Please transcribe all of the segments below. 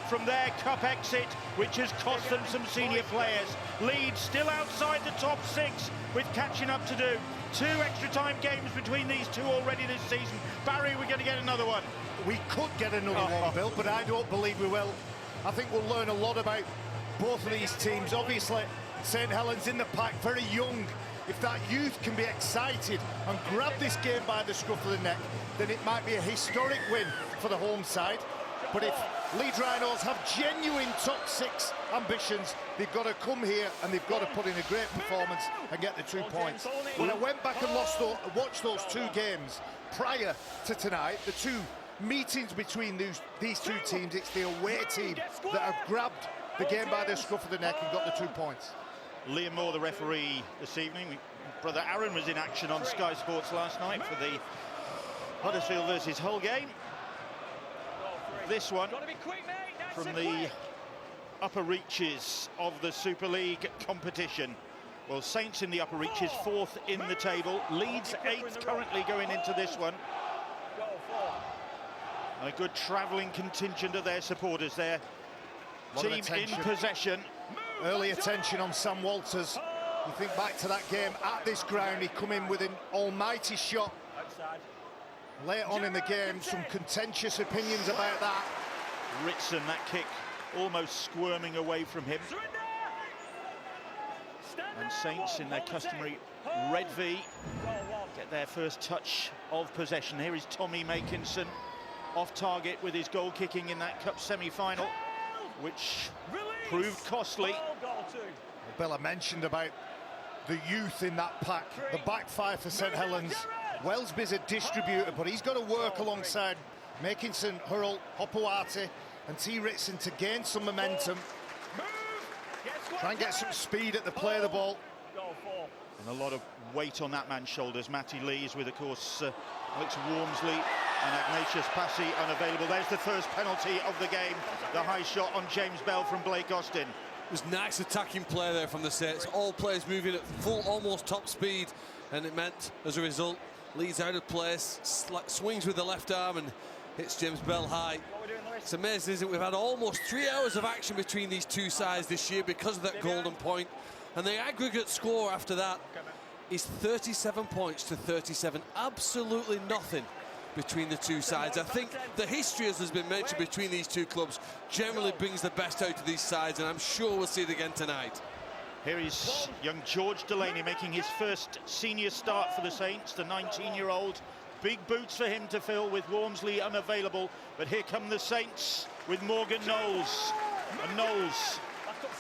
from their cup exit, which has cost them some senior players. Leeds still outside the top 6 with catching up to do. 2 extra time games between these two already this season. Barry, we're going to get another one. We could get another one, Bill, but I don't believe we will. I think we'll learn a lot about both of these teams. Obviously, St Helens in the pack, very young. If that youth can be excited and grab this game by the scruff of the neck, then it might be a historic win for the home side. But if Leeds Rhinos have genuine top 6 ambitions, they've got to come here and they've got to put in a great performance and get the 2 points. When I went back and watched those 2 games prior to tonight, the 2 meetings between these 2 teams, it's the away team that have grabbed the game by the scruff of the neck and got the 2 points. Liam Moore, the referee this evening. Brother Aaron was in action on Sky Sports last night for the Huddersfield versus Hull game. This one from the upper reaches of the Super League competition. Well, Saints in the upper reaches, 4th in the table. Leeds 8th currently going into this one. A good travelling contingent of their supporters there. Team in possession. Early attention on Sam Walters. You think back to that game at this ground, he come in with an almighty shot. Late on in the game, some contentious opinions about that. Ritson, that kick almost squirming away from him. And Saints in their customary red V get their first touch of possession. Here is Tommy Makinson off target with his goal kicking in that cup semi-final, which proved costly. Bill, I mentioned about the youth in that pack, the back 5 for St Helens. Wellesby's a distributor, but he's got to work alongside Makinson, Hurrell, Hopewati and T. Ritson to gain some momentum. Try and get some speed at the play of the ball. And a lot of weight on that man's shoulders. Matty Lees with, of course, Alex Wormsley and Ignatius Passy unavailable. There's the first penalty of the game. The high shot on James Bell from Blake Austin. It was nice attacking play there from the Saints. All players moving at full, almost top speed. And it meant, as a result, Leeds out of place, swings with the left arm and hits James Bell high. It's amazing, isn't it? We've had almost 3 hours of action between these 2 sides this year because of that golden point. And the aggregate score after that is 37 points to 37. Absolutely nothing between the 2 sides. I think the history, as has been mentioned, between these 2 clubs generally brings the best out of these sides, and I'm sure we'll see it again tonight. Here is young George Delaney making his first senior start for the Saints, the 19-year-old. Big boots for him to fill with Wormsley unavailable. But here come the Saints with Morgan Knowles. And Knowles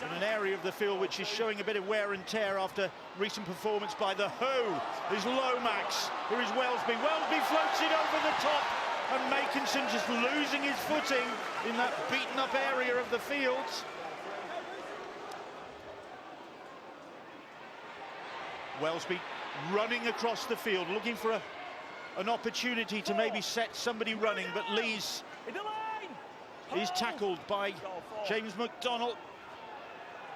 in an area of the field which is showing a bit of wear and tear after recent performance by the Ho. There's Lomax. Here is Wellesby. Wellesby floats it over the top. And Makinson just losing his footing in that beaten up area of the field. Wellesby running across the field, looking for an opportunity to maybe set somebody running, but Lees is tackled by James McDonald.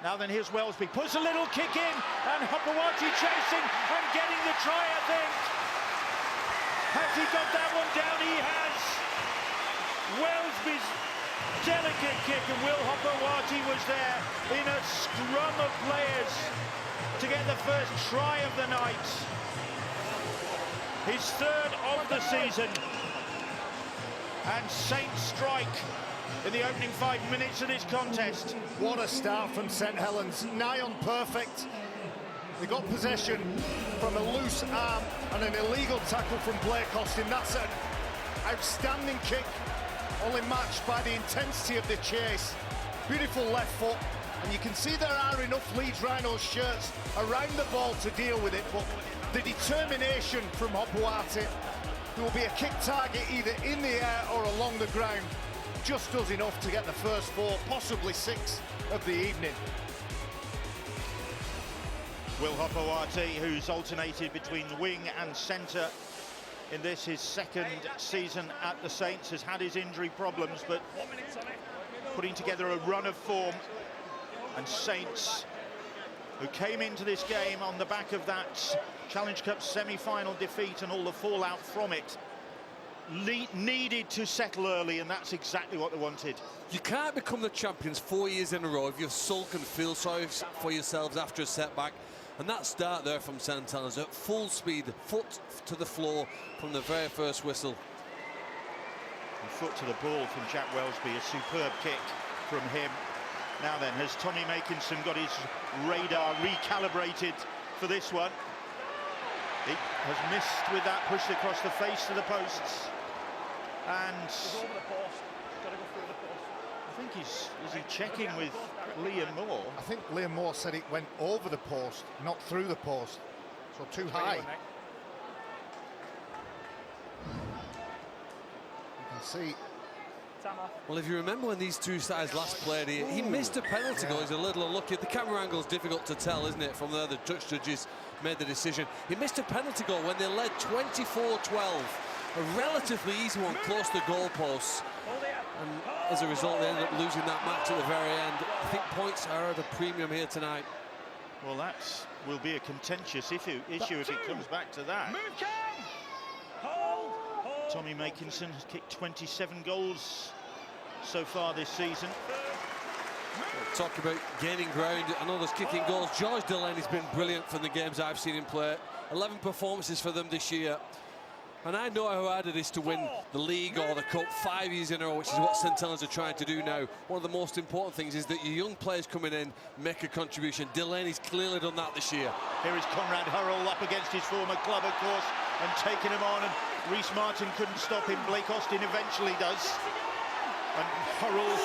Now then, here's Wellesby, puts a little kick in, and Hopewati chasing and getting the try, I think. Has he got that one down? He has. Wellesby's delicate kick, and Will Hopewati was there in a scrum of players to get the first try of the night. His 3rd of the season. And Saints strike in the opening 5 minutes of this contest. What a start from St Helens, nigh on perfect. They got possession from a loose arm and an illegal tackle from Blake Austin. That's an outstanding kick, only matched by the intensity of the chase. Beautiful left foot. And you can see there are enough Leeds Rhinos shirts around the ball to deal with it, but the determination from Hopewati, who will be a kick target either in the air or along the ground, just does enough to get the first 4, possibly 6 of the evening. Will Hopewati, who's alternated between wing and centre in this, his 2nd season at the Saints, has had his injury problems, but putting together a run of form. And Saints, who came into this game on the back of that Challenge Cup semi-final defeat and all the fallout from it, needed to settle early, and that's exactly what they wanted. You can't become the champions 4 years in a row if you've sulk and feel sorry for yourselves after a setback. And that start there from St Helens at full speed, foot to the floor from the very first whistle. And foot to the ball from Jack Welsby, a superb kick from him. Now then, has Tommy Makinson got his radar recalibrated for this one? He has missed with that, pushed across the face to the posts. And I think is he checking with Liam Moore? I think Liam Moore said it went over the post, not through the post. So too high. You can see. Well, if you remember when these two sides last played, he missed a penalty goal. He's a little unlucky. The camera angle is difficult to tell, isn't it? From there, the touch judges made the decision. He missed a penalty goal when they led 24-12. A relatively easy one, close to the goalposts. And as a result, they ended up losing that match at the very end. I think points are at a premium here tonight. Well, that will be a contentious issue if it comes back to that. Tommy Makinson has kicked 27 goals so far this season. Talk about gaining ground and others kicking goals. George Delaney's been brilliant from the games I've seen him play. 11 performances for them this year. And I know how hard it is to win the league or the cup 5 years in a row, which is what St Helens are trying to do now. One of the most important things is that your young players coming in make a contribution. Delaney's clearly done that this year. Here is Conrad Hurrell up against his former club, of course, and taking him on. And Rhys Martin couldn't stop him. Blake Austin eventually does. And Hurrell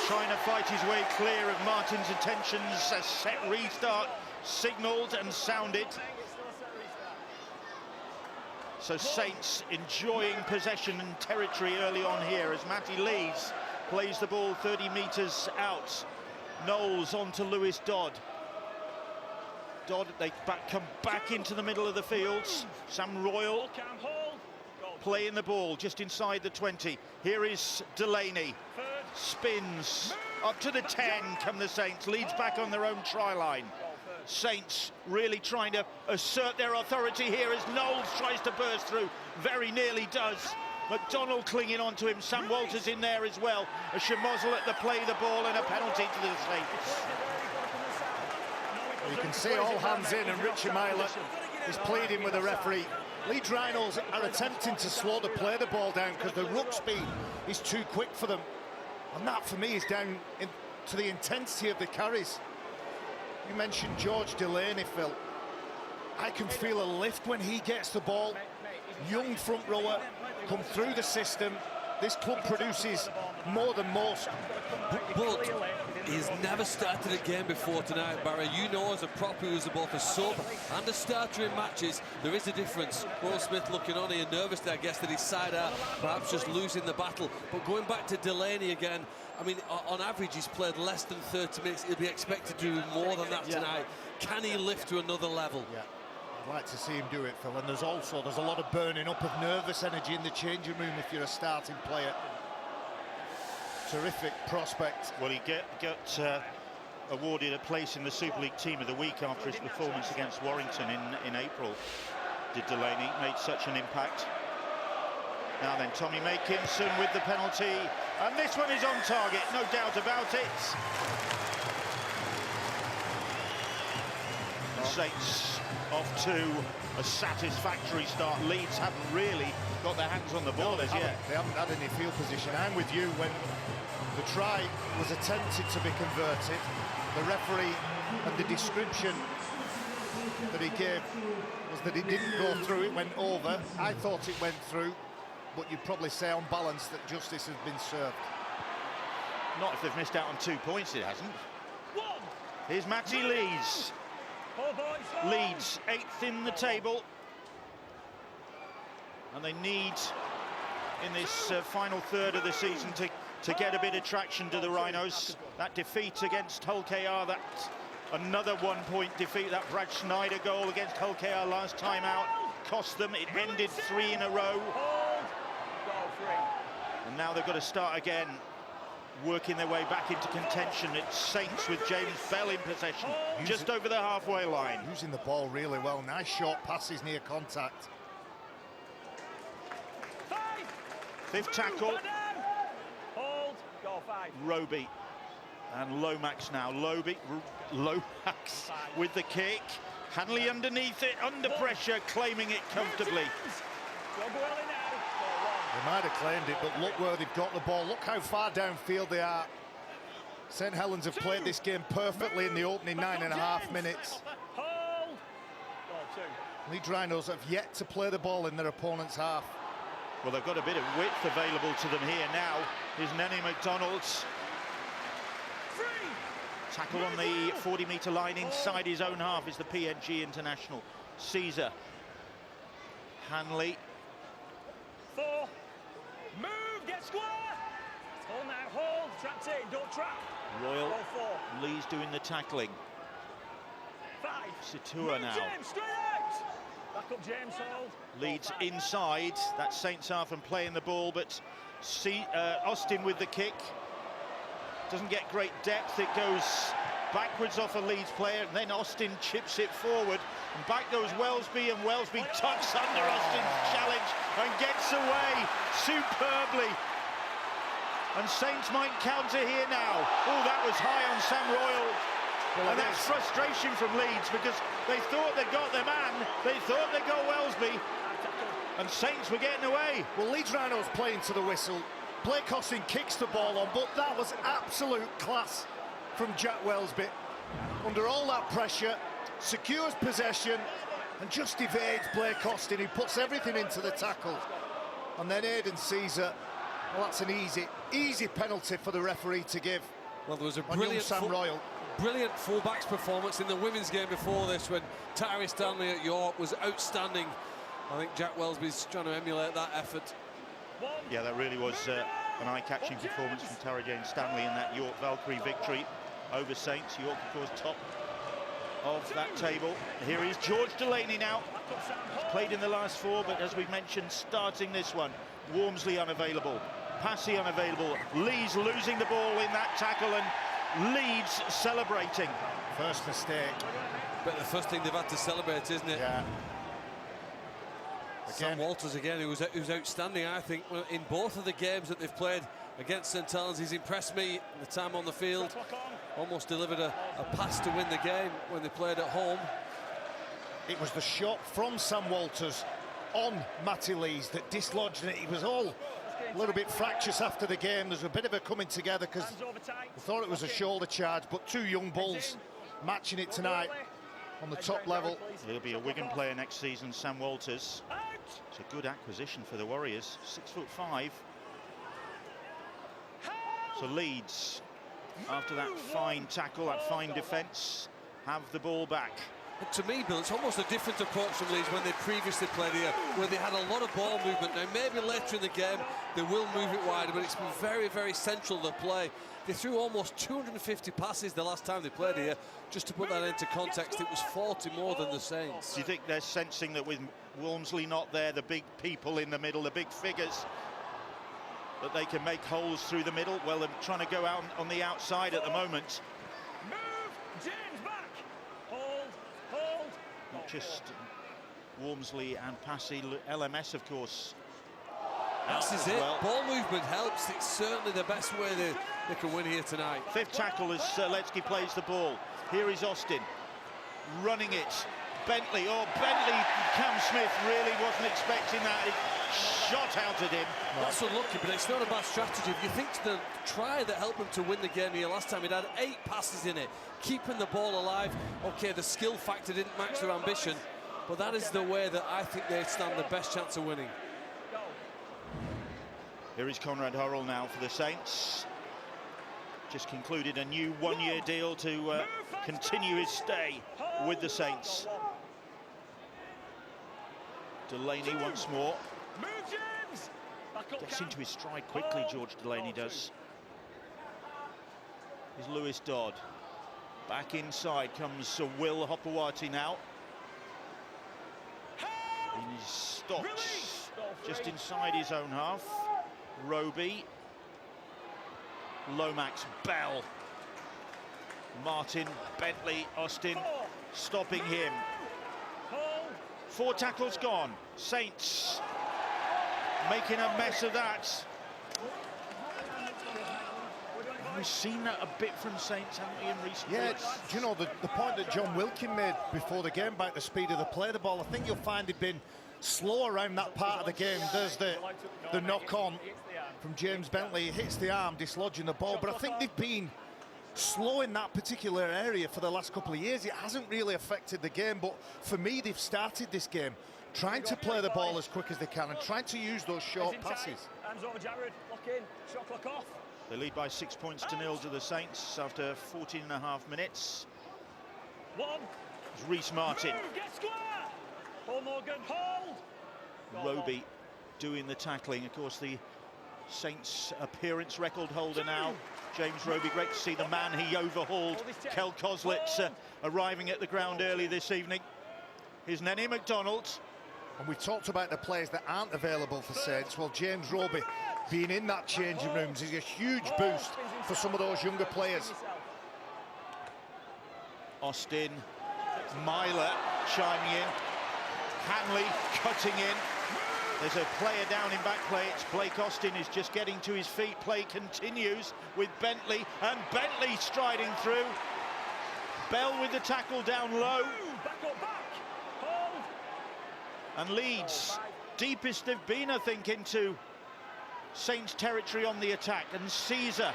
trying to fight his way clear of Martin's attentions. A set restart signalled and sounded. So Saints enjoying possession and territory early on here as Matty Leeds plays the ball 30 metres out. Knowles on to Lewis Dodd. Dodd, they come back into the middle of the fields. Sam Royal playing the ball just inside the 20. Here is Delaney. Spins up to the 10 come the Saints. Leeds back on their own try line. Saints really trying to assert their authority here as Knowles tries to burst through. Very nearly does. McDonald clinging on to him. Sam Walters in there as well. A Shamozzle at the play the ball and a penalty to the Saints. You can see all hands in, and Richie Myler is pleading with the referee. Leeds Rhinos are attempting to slow the play the ball down because the ruck speed is too quick for them. And that, for me, is down to the intensity of the carries. You mentioned George Delaney, Phil. I can feel a lift when he gets the ball. Young front rower, come through the system. This club produces more than most. But he's never started a game before tonight, Barry. You know, as a prop who's both a sub and a starter in matches, there is a difference. Will Smith looking on here, nervous, I guess, that he's side out, perhaps just losing the battle. But going back to Delaney again, I mean, on average, he's played less than 30 minutes. He'll be expected to do more than that tonight. Can he lift to another level? Yeah. I'd like to see him do it, Phil. And there's a lot of burning up of nervous energy in the changing room if you're a starting player. Terrific prospect. Well, he got awarded a place in the Super League Team of the Week after his performance against Warrington in April. Did Delaney, made such an impact. Now then, Tommy Makinson with the penalty, and this one is on target, no doubt about it. Saints off to a satisfactory start. Leeds haven't really got their hands on the ball as yet. They haven't had any field position. I'm with you. When the try was attempted to be converted, the referee and the description that he gave was that it didn't go through, it went over. I thought it went through, but you'd probably say on balance that justice has been served. Not if they've missed out on 2 points, it hasn't. Here's Matty Leeds. Leeds 8th in the table, and they need in this final third of the season to get a bit of traction to the Rhinos. That defeat against Hull KR, that another 1 point defeat, that Brad Schneider goal against Hull KR last time out cost them. It ended 3 in a row, and now they've got to start again, working their way back into contention. It's Saints with James Bell in possession, just over the halfway line. Using the ball really well. Nice short passes near contact. Fifth tackle. Hold. Go 5. Roby and Lomax now. Lomax with the kick. Hanley underneath it, under pressure, claiming it comfortably. They might have claimed it, but look where they've got the ball. Look how far downfield they are. St Helens have played this game perfectly in the opening 9.5 minutes. Leeds Rhinos have yet to play the ball in their opponent's half. Well, they've got a bit of width available to them here now. Here's Nenny McDonald's. Tackle on the 40-metre line inside his own half is the PNG international. Caesar. Hanley. 4. Move, get square. Hold now, hold. Trapped in, don't trap. Royal. Go 4. Lee's doing the tackling. 5. Situa now. James, straight out. Back up, James, hold. Leeds inside. That's Saints half and playing the ball, but Austin with the kick. Doesn't get great depth. It goes backwards off a Leeds player, and then Austin chips it forward. And back goes Welsby, and Welsby tucks under Austin's challenge and gets away superbly. And Saints might counter here now. Oh, that was high on Sam Royal. Well, and that's frustration from Leeds, because they thought they got their man, they thought they got Welsby, and Saints were getting away. Well, Leeds Rhinos playing to the whistle. Blake Austin kicks the ball on, but that was absolute class from Jack Welsby. Under all that pressure, secures possession and just evades Blake Austin, who puts everything into the tackle. And then Aidan Caesar, well, that's an easy penalty for the referee to give. Well, there was a brilliant fullbacks performance in the women's game before this, when Tyree Stanley at York was outstanding. I think Jack Welsby's trying to emulate that effort. Yeah, that really was an eye-catching performance from Tara Jane Stanley in that York Valkyrie victory over Saints. York, of course, top of that table. Here is George Delaney now. He's played in the last 4, but as we've mentioned, starting this one. Wormsley unavailable, Passy unavailable, Leeds losing the ball in that tackle, and Leeds celebrating. First mistake. But the first thing they've had to celebrate, isn't it? Yeah. Sam Walters again, who was outstanding, I think, in both of the games that they've played against St Helens. He's impressed me the time on the field. Almost delivered a pass to win the game when they played at home. It was the shot from Sam Walters on Matty Lees that dislodged it. He was all a little bit fractious after the game. There's a bit of a coming together because we thought it was a shoulder charge, but 2 young bulls matching it tonight on the top level. He'll be a Wigan player next season, Sam Walters. It's a good acquisition for the Warriors, 6'5". So Leeds, after that fine tackle, that fine defence, have the ball back. And to me, Bill, it's almost a different approach from Leeds when they previously played here, where they had a lot of ball movement. Now, maybe later in the game, they will move it wider, but it's been very, very central to play. They threw almost 250 passes the last time they played here. Just to put that into context, it was 40 more than the Saints. Do you think they're sensing that with Walmsley not there, the big people in the middle, the big figures, that they can make holes through the middle? Well, they're trying to go out on the outside at the moment. Move, James, back. Hold. Not just Walmsley and Passy, LMS, of course. This is it. Well. Ball movement helps. It's certainly the best way they can win here tonight. Fifth tackle as Letsky plays the ball. Here is Austin running it. Bentley, Cam Smith really wasn't expecting that. It shot out at him. That's unlucky, but it's not a bad strategy. If you think to the try that helped them to win the game here last time, it had 8 passes in it, keeping the ball alive. Okay, the skill factor didn't match their ambition, but that is the way that I think they stand the best chance of winning. Here is Conrad Hurrell now for the Saints. Just concluded a new 1-year deal to continue his stay with the Saints. Delaney once more. Gets into his stride quickly, George Delaney does. Here's Lewis Dodd. Back inside comes Will Hopewati now. And he's stopped just inside his own half. Roby, Lomax, Bell, Martin, Bentley, Austin, stopping him. 4 tackles gone. Saints making a mess of that. We've seen that a bit from Saints, haven't we, in recent weeks? Do you know, the point that John Wilkin made before the game about the speed of the play the ball, I think you'll find they've been slow around that part of the game. There's the knock-on from James Bentley. He hits the arm, dislodging the ball, but I think they've been slow in that particular area for the last couple of years. It hasn't really affected the game, but for me, they've started this game trying to play the ball as quick as they can and trying to use those short passes. Hands over Jared, lock in, shot clock off. They lead by 6 points to 0 to the Saints after 14.5 minutes. One. It's Reece Martin. Move, get square. Paul Morgan, hold. Roby doing the tackling. Of course, the Saints appearance record holder now, James Roby. Great to see the man he overhauled, Kel Koslitz, arriving at the ground early this evening. Here's Nene McDonald. And we talked about the players that aren't available for Saints. Well, James Roby being in that changing rooms is a huge boost for some of those younger players. Austin, Myler chiming in, Hanley cutting in. There's a player down in back play. It's Blake Austin is just getting to his feet. Play continues with Bentley, and Bentley striding through. Bell with the tackle down low. Back up, back. Hold. And Leeds, deepest they've been, I think, into Saints territory on the attack. And Caesar,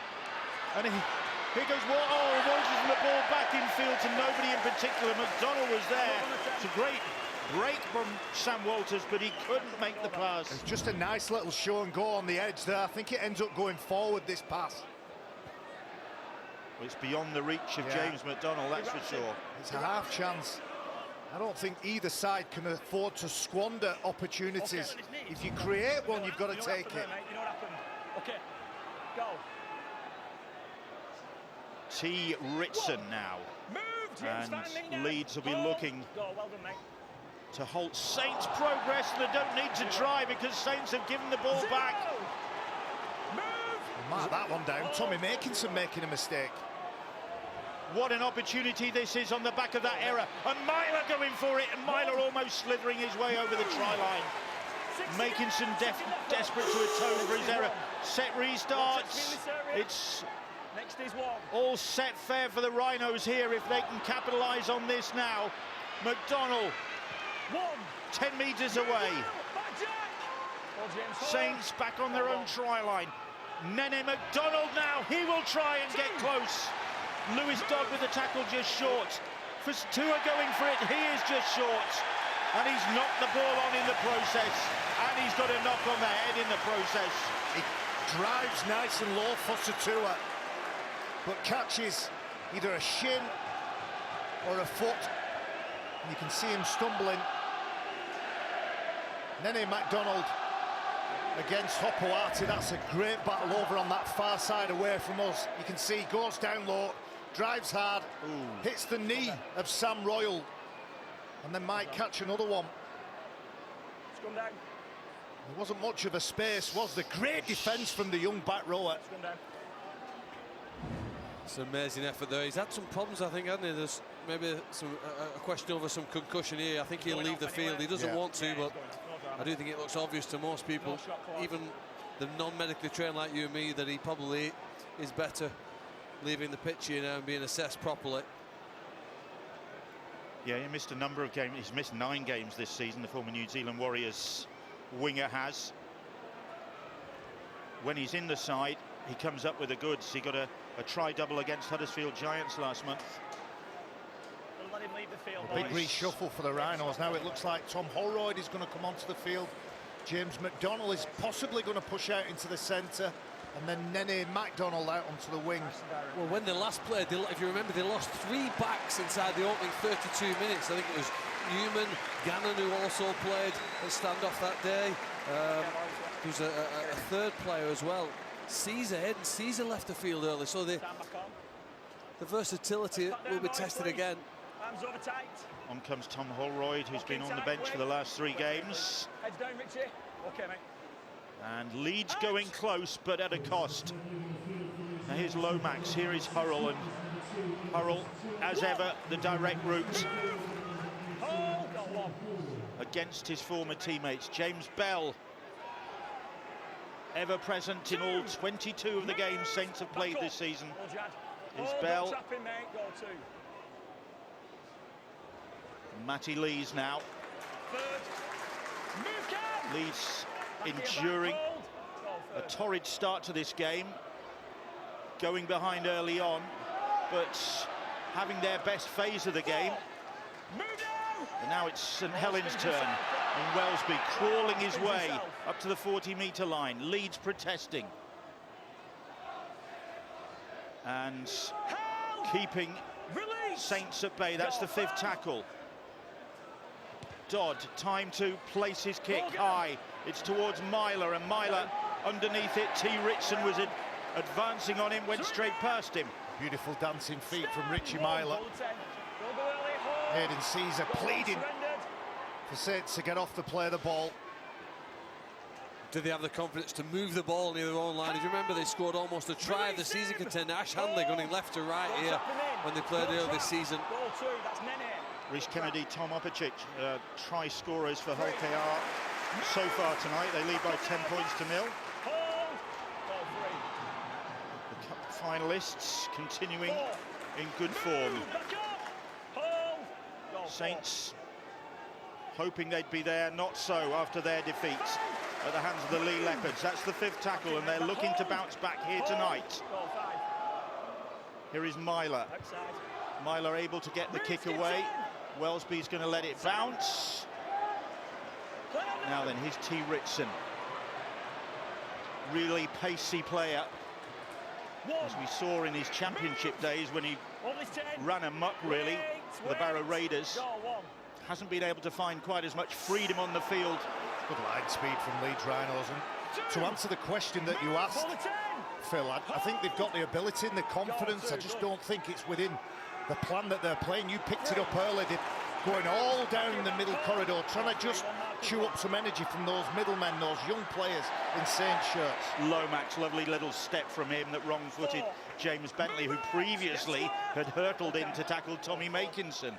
and here goes Moses and the ball back in field to nobody in particular. McDonald was there. It's a great break from Sam Walters, but he couldn't make the pass. It's just a nice little show and go on the edge there. I think it ends up going forward, this pass. It's beyond the reach of James McDonald, that's for sure. It's a half chance. I don't think either side can afford to squander opportunities. If you create one, you've got to take it. You know what happened? Okay, go. T. Ritson now. And Leeds will be looking to halt Saints' progress. They don't need to try because Saints have given the ball back. Mark that one down. Tommy Makinson making a mistake. What an opportunity this is on the back of that error. And Myler going for it, and Myler almost slithering his way over the try line. Makinson desperate to atone for his error. Set restarts. It's all set fair for the Rhinos here if they can capitalise on this now. McDonald, 10 metres away. Saints back on their own try line. Nene McDonald now, he will try and get close. Lewis Dodd with the tackle just short. Tua going for it, he is just short. And he's knocked the ball on in the process. And he's got a knock on the head in the process. He drives nice and low for Tua, but catches either a shin or a foot. And you can see him stumbling. Nene McDonald against Hopoate. That's a great battle over on that far side away from us. You can see goes down low, drives hard, hits the knee of Sam Royal, and then might catch another one. There wasn't much of a space, was there? Great defence from the young back rower. It's an amazing effort there. He's had some problems, I think, hasn't he? There's maybe a question over some concussion here. I think he'll leave the field. He doesn't want to, but I do think it looks obvious to most people, even the non-medically trained like you and me, that he probably is better leaving the pitch here now and being assessed properly. Yeah, he missed a number of games. He's missed 9 games this season, the former New Zealand Warriors winger has. When he's in the side, he comes up with the goods. He got a try-double against Huddersfield Giants last month. Let him leave the field, A big reshuffle for the Rhinos. Now it looks like Tom Holroyd is going to come onto the field. James McDonald is possibly going to push out into the centre, and then Nene McDonald out onto the wing. Well, when they last played, if you remember, they lost 3 backs inside the opening 32 minutes. I think it was Newman, Gannon, who also played at standoff that day. There's a third player as well. Caesar left the field early, so the versatility will be tested again. On comes Tom Holroyd, who's been on the bench for the last 3 games. Heads down, Richie. Okay, mate. And Leeds going close, but at a cost. Now here's Lomax, here is Hurrell, and Hurrell, as ever, the direct route against his former teammates. James Bell ever present in all 22 of the games Saints have played this season, is Bell. Matty Lees now. Leeds enduring a torrid start to this game, going behind early on, but having their best phase of the game. And now it's St Helens' turn, and Welsby crawling his way up to the 40-metre line. Leeds protesting and keeping Saints at bay. That's the 5th tackle. Dodd, time to place his kick high. It's towards Myler, and Myler underneath it. T. Ritson was advancing on him, went straight past him. Beautiful dancing feet from Richie Myler. Hayden Caesar pleading for Saints to get off the play of the ball. Do they have the confidence to move the ball near their own line? If you remember, they scored almost a try of the season contender, Ash Handley, running left to right here when they played earlier this season. Rhys Kennedy, Tom Opicic, try scorers for Hull KR so far tonight. They lead by 10 points to 0. The Cup finalists continuing in good form. Saints hoping they'd be there, not so after their defeat at the hands of the Lee Leopards. That's the 5th tackle, and they're looking to bounce back here tonight. Here is Myler. Myler able to get the kick away. Welsby's going to let it bounce. Now then, here's T. Ritson. Really pacey player, as we saw in his championship days when he ran amok, really, for the Barrow Raiders. Hasn't been able to find quite as much freedom on the field. Good line speed from Leeds Rhinos. And to answer the question that you asked, Phil, I think they've got the ability and the confidence. I just don't think it's within the plan that they're playing. You picked it up early, going all down the middle corridor, trying to just chew up some energy from those middlemen, those young players in Saints shirts. Lomax, lovely little step from him that wrong-footed James Bentley, who previously had hurtled in to tackle Tommy Makinson.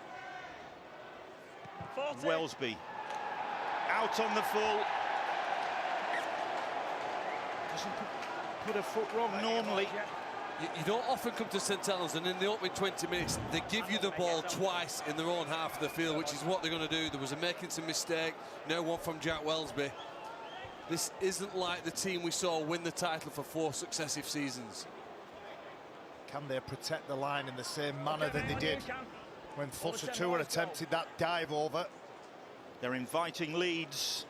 Welsby out on the full. Doesn't put a foot wrong normally. You don't often come to St Helens, and in the opening 20 minutes they give you the ball twice in their own half of the field, which is what they're going to do. There was a Makinson mistake, no one from Jack Welsby. This isn't like the team we saw win the title for 4 successive seasons. Can they protect the line in the same manner that they did when Fusatu'a attempted that dive over? They're inviting Leeds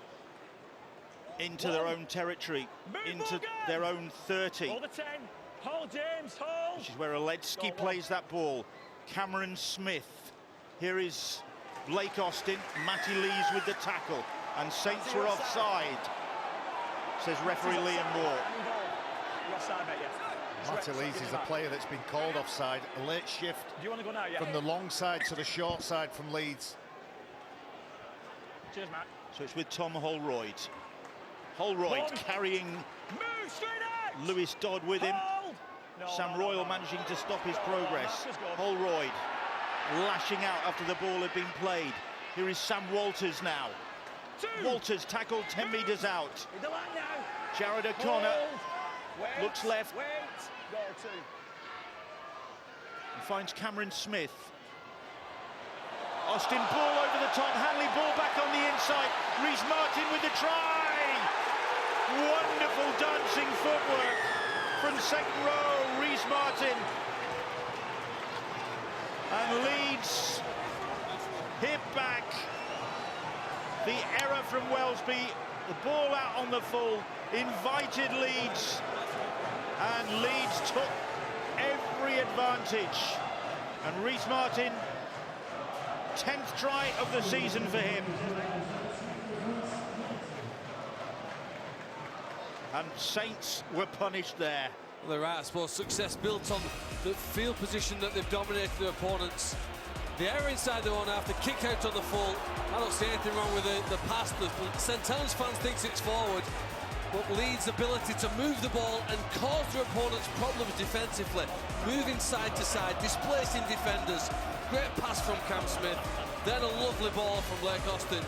into their own territory, into their own 30. Which is where Oledzki plays that ball. Cameron Smith. Here is Blake Austin. Matty Lees with the tackle. And Saints were offside, says referee Liam Moore. Matty Lees is a player that's been called offside. A late shift from the long side to the short side from Leeds. Cheers, Matt. So it's with Tom Holroyd. Holroyd carrying Lewis Dodd with him. Sam Royal managing to stop his progress. Holroyd lashing out after the ball had been played. Here is Sam Walters now. Walters tackled 10 metres out. Jared O'Connor looks left. And finds Cameron Smith. Austin ball over the top. Hanley ball back on the inside. Rhys Martin with the try. Wonderful dancing footwork from second row, Rhys Martin. And Leeds hit back. The error from Welsby, the ball out on the full, invited Leeds, and Leeds took every advantage. And Rhys Martin, 10th try of the season for him. And Saints were punished there. Well, they're right, I suppose. Success built on the field position that they've dominated their opponents. The error inside their own half, the kick out on the full. I don't see anything wrong with the pass. The St Helens fans thinks it's forward, but Leeds' ability to move the ball and cause their opponents problems defensively, moving side to side, displacing defenders. Great pass from Cam Smith, then a lovely ball from Blake Austin,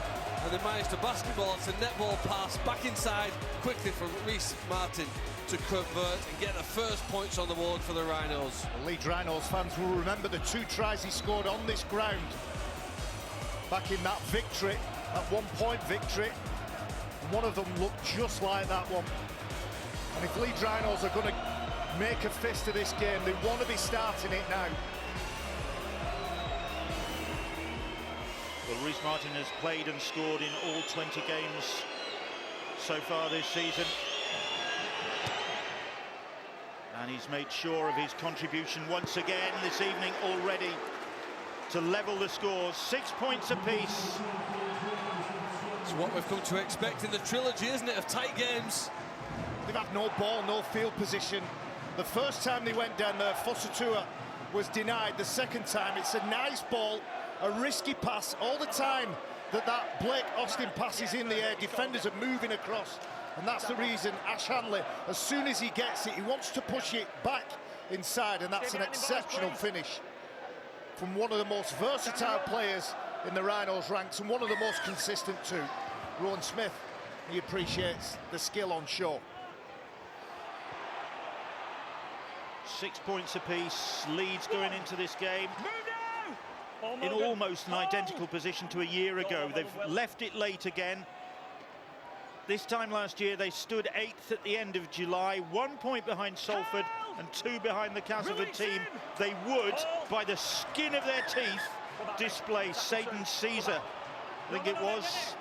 and they managed to basketball. It's a netball pass back inside quickly for Reece Martin to convert and get the first points on the board for the Rhinos. The Leeds Rhinos fans will remember the 2 tries he scored on this ground back in that victory, that 1-point victory. One of them looked just like that one. And if Leeds Rhinos are going to make a fist of this game, they want to be starting it now. Well, Reece Martin has played and scored in all 20 games so far this season. And he's made sure of his contribution once again this evening already to level the scores. 6 points apiece. It's what we've come to expect in the trilogy, isn't it, of tight games? They've had no ball, no field position. The first time they went down there, Fosatua was denied. The second time, it's a nice ball, a risky pass all the time that Blake Austin passes in the air. Defenders are moving across, and that's the reason Ash Hanley, as soon as he gets it, he wants to push it back inside, and that's an exceptional finish from one of the most versatile players in the Rhinos ranks and one of the most consistent too. Rowan Smith, he appreciates the skill on show. 6 points apiece. Leeds going into this game in almost an identical position to a year ago. They've left it late again. This time last year they stood 8th at the end of July, 1 point behind Salford and 2 behind the Castleford team. They would, by the skin of their teeth, display Satan Caesar, I think it was.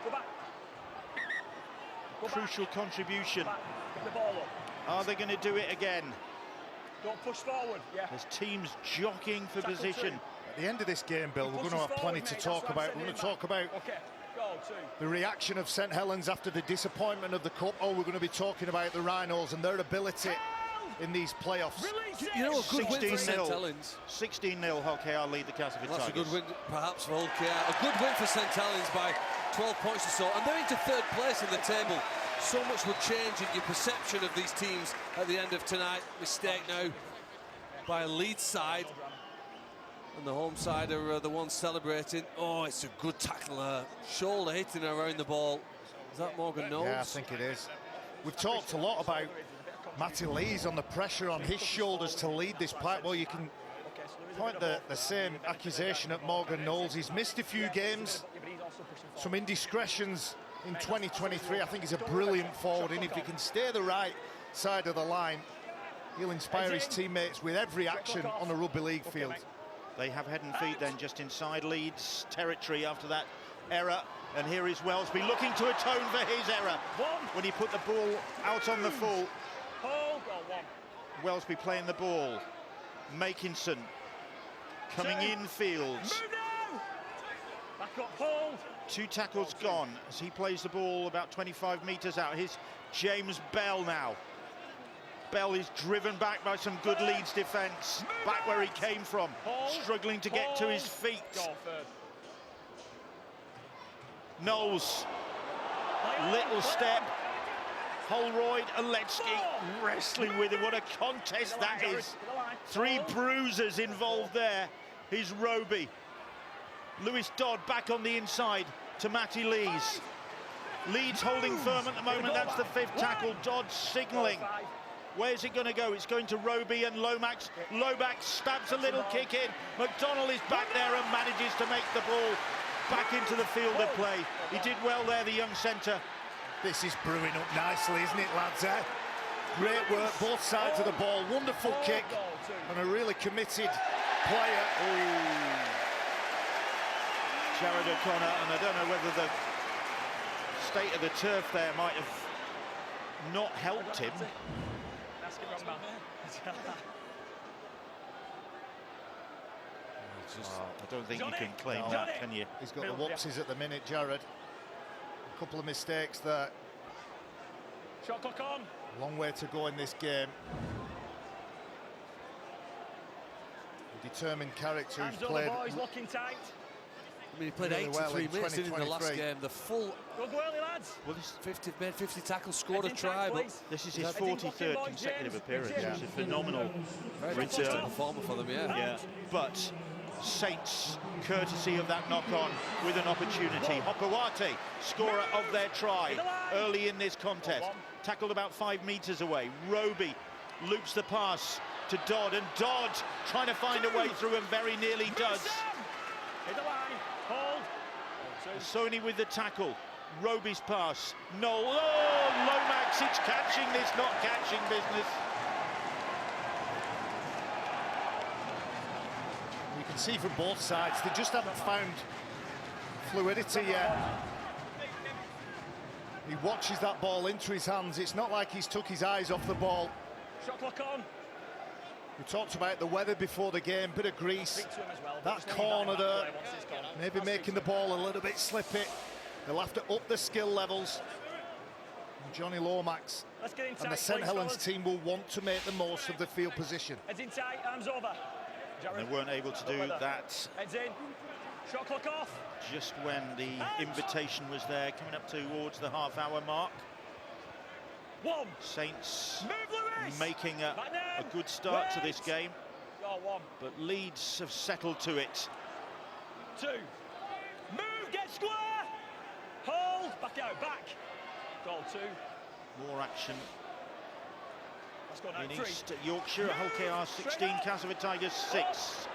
Crucial contribution. Are they going to do it again? Don't push forward. Yeah. There's teams jockeying for position. At the end of this game, Bill, we're going to have plenty to talk about. We're going to talk about the reaction of St Helens after the disappointment of the Cup. We're going to be talking about the Rhinos and their ability in these playoffs. You know, a good win for St Helens. 16-0, Hull KR lead the Castleford Tigers. That's a good win, perhaps, for Hull KR. A good win for St Helens by 12 points or so, and they're into 3rd place in the table. So much would change in your perception of these teams at the end of tonight. Mistake now by a Leeds side, and the home side are the ones celebrating. Oh, it's a good tackle, shoulder hitting around the ball. Is that Morgan Knowles? Yeah, I think it is. We've talked a lot about Matty Lees on the pressure on his shoulders to lead this pack. Well, you can point the same accusation at Morgan Knowles. He's missed a few games, some indiscretions in 2023. I think he's a brilliant forward, and if he can stay the right side of the line, he'll inspire his teammates with every action on the rugby league field. They have head and feet then just inside Leeds territory after that error. And here is Welsby looking to atone for his error when he put the ball out on the full. Welsby playing the ball. Makinson coming in fields. 2 tackles gone as he plays the ball about 25 metres out. Here's James Bell now. Bell is driven back by some good Leeds defence, back where he came from, struggling to get to his feet. Knowles, little step. Holroyd, Aletsky wrestling with him. What a contest that is. 3 bruisers involved there. Here's Roby. Lewis Dodd back on the inside to Matty Lees. Leeds holding firm at the moment. That's the 5th tackle. Dodd signalling. Where's it going to go? It's going to Roby and Lomax. Lomax stabs a little kick in. McDonnell is back there and manages to make the ball back into the field of play. He did well there, the young centre. This is brewing up nicely, isn't it, lads? Great work, both sides of the ball. Wonderful kick and a really committed player. Jared O'Connor, and I don't know whether the state of the turf there might have not helped him. I don't think you can claim that, can you? He's got the whoopsies at the minute, Jared. A couple of mistakes there. Shot clock on. Long way to go in this game. A determined character who's played. Looking tight. I mean, he played really 83 minutes in the last game. The full. Go early, lads. Well, this 50 tackles, scored a try, but this is his 43rd consecutive appearance. Yeah. It's a phenomenal very return consistent performer for them, yeah. Yeah, but Saints, courtesy of that knock-on, with an opportunity. Hopewate, scorer of their try early in this contest. Tackled about 5 meters away. Roby loops the pass to Dodd, and Dodd trying to find a way through and very nearly does. Hit the line, hold. Sony with the tackle. Roby's pass. Noel. Oh, Lomax, it's catching this, not catching business. You can see from both sides, they just haven't found fluidity yet. He watches that ball into his hands. It's not like he's took his eyes off the ball. Shot clock on. We talked about the weather before the game, bit of grease. Speak to him as well. That corner there, maybe making the ball a little bit slippy. They'll have to up the skill levels. And Johnny Lomax and the St Helens team will want to make the most of the field position. Heads in tight, arms over. They weren't able to do that. Heads in. Shot clock off. Just when the invitation was there, coming up towards the half-hour mark. One. Saints Move, Lewis. making a good start to this game, but Leeds have settled to it. 2. Move, get square. Hold, back out, back. Goal 2. More action Let's go now. in 3. East Yorkshire. Hull KR 16, Castleford Tigers 6.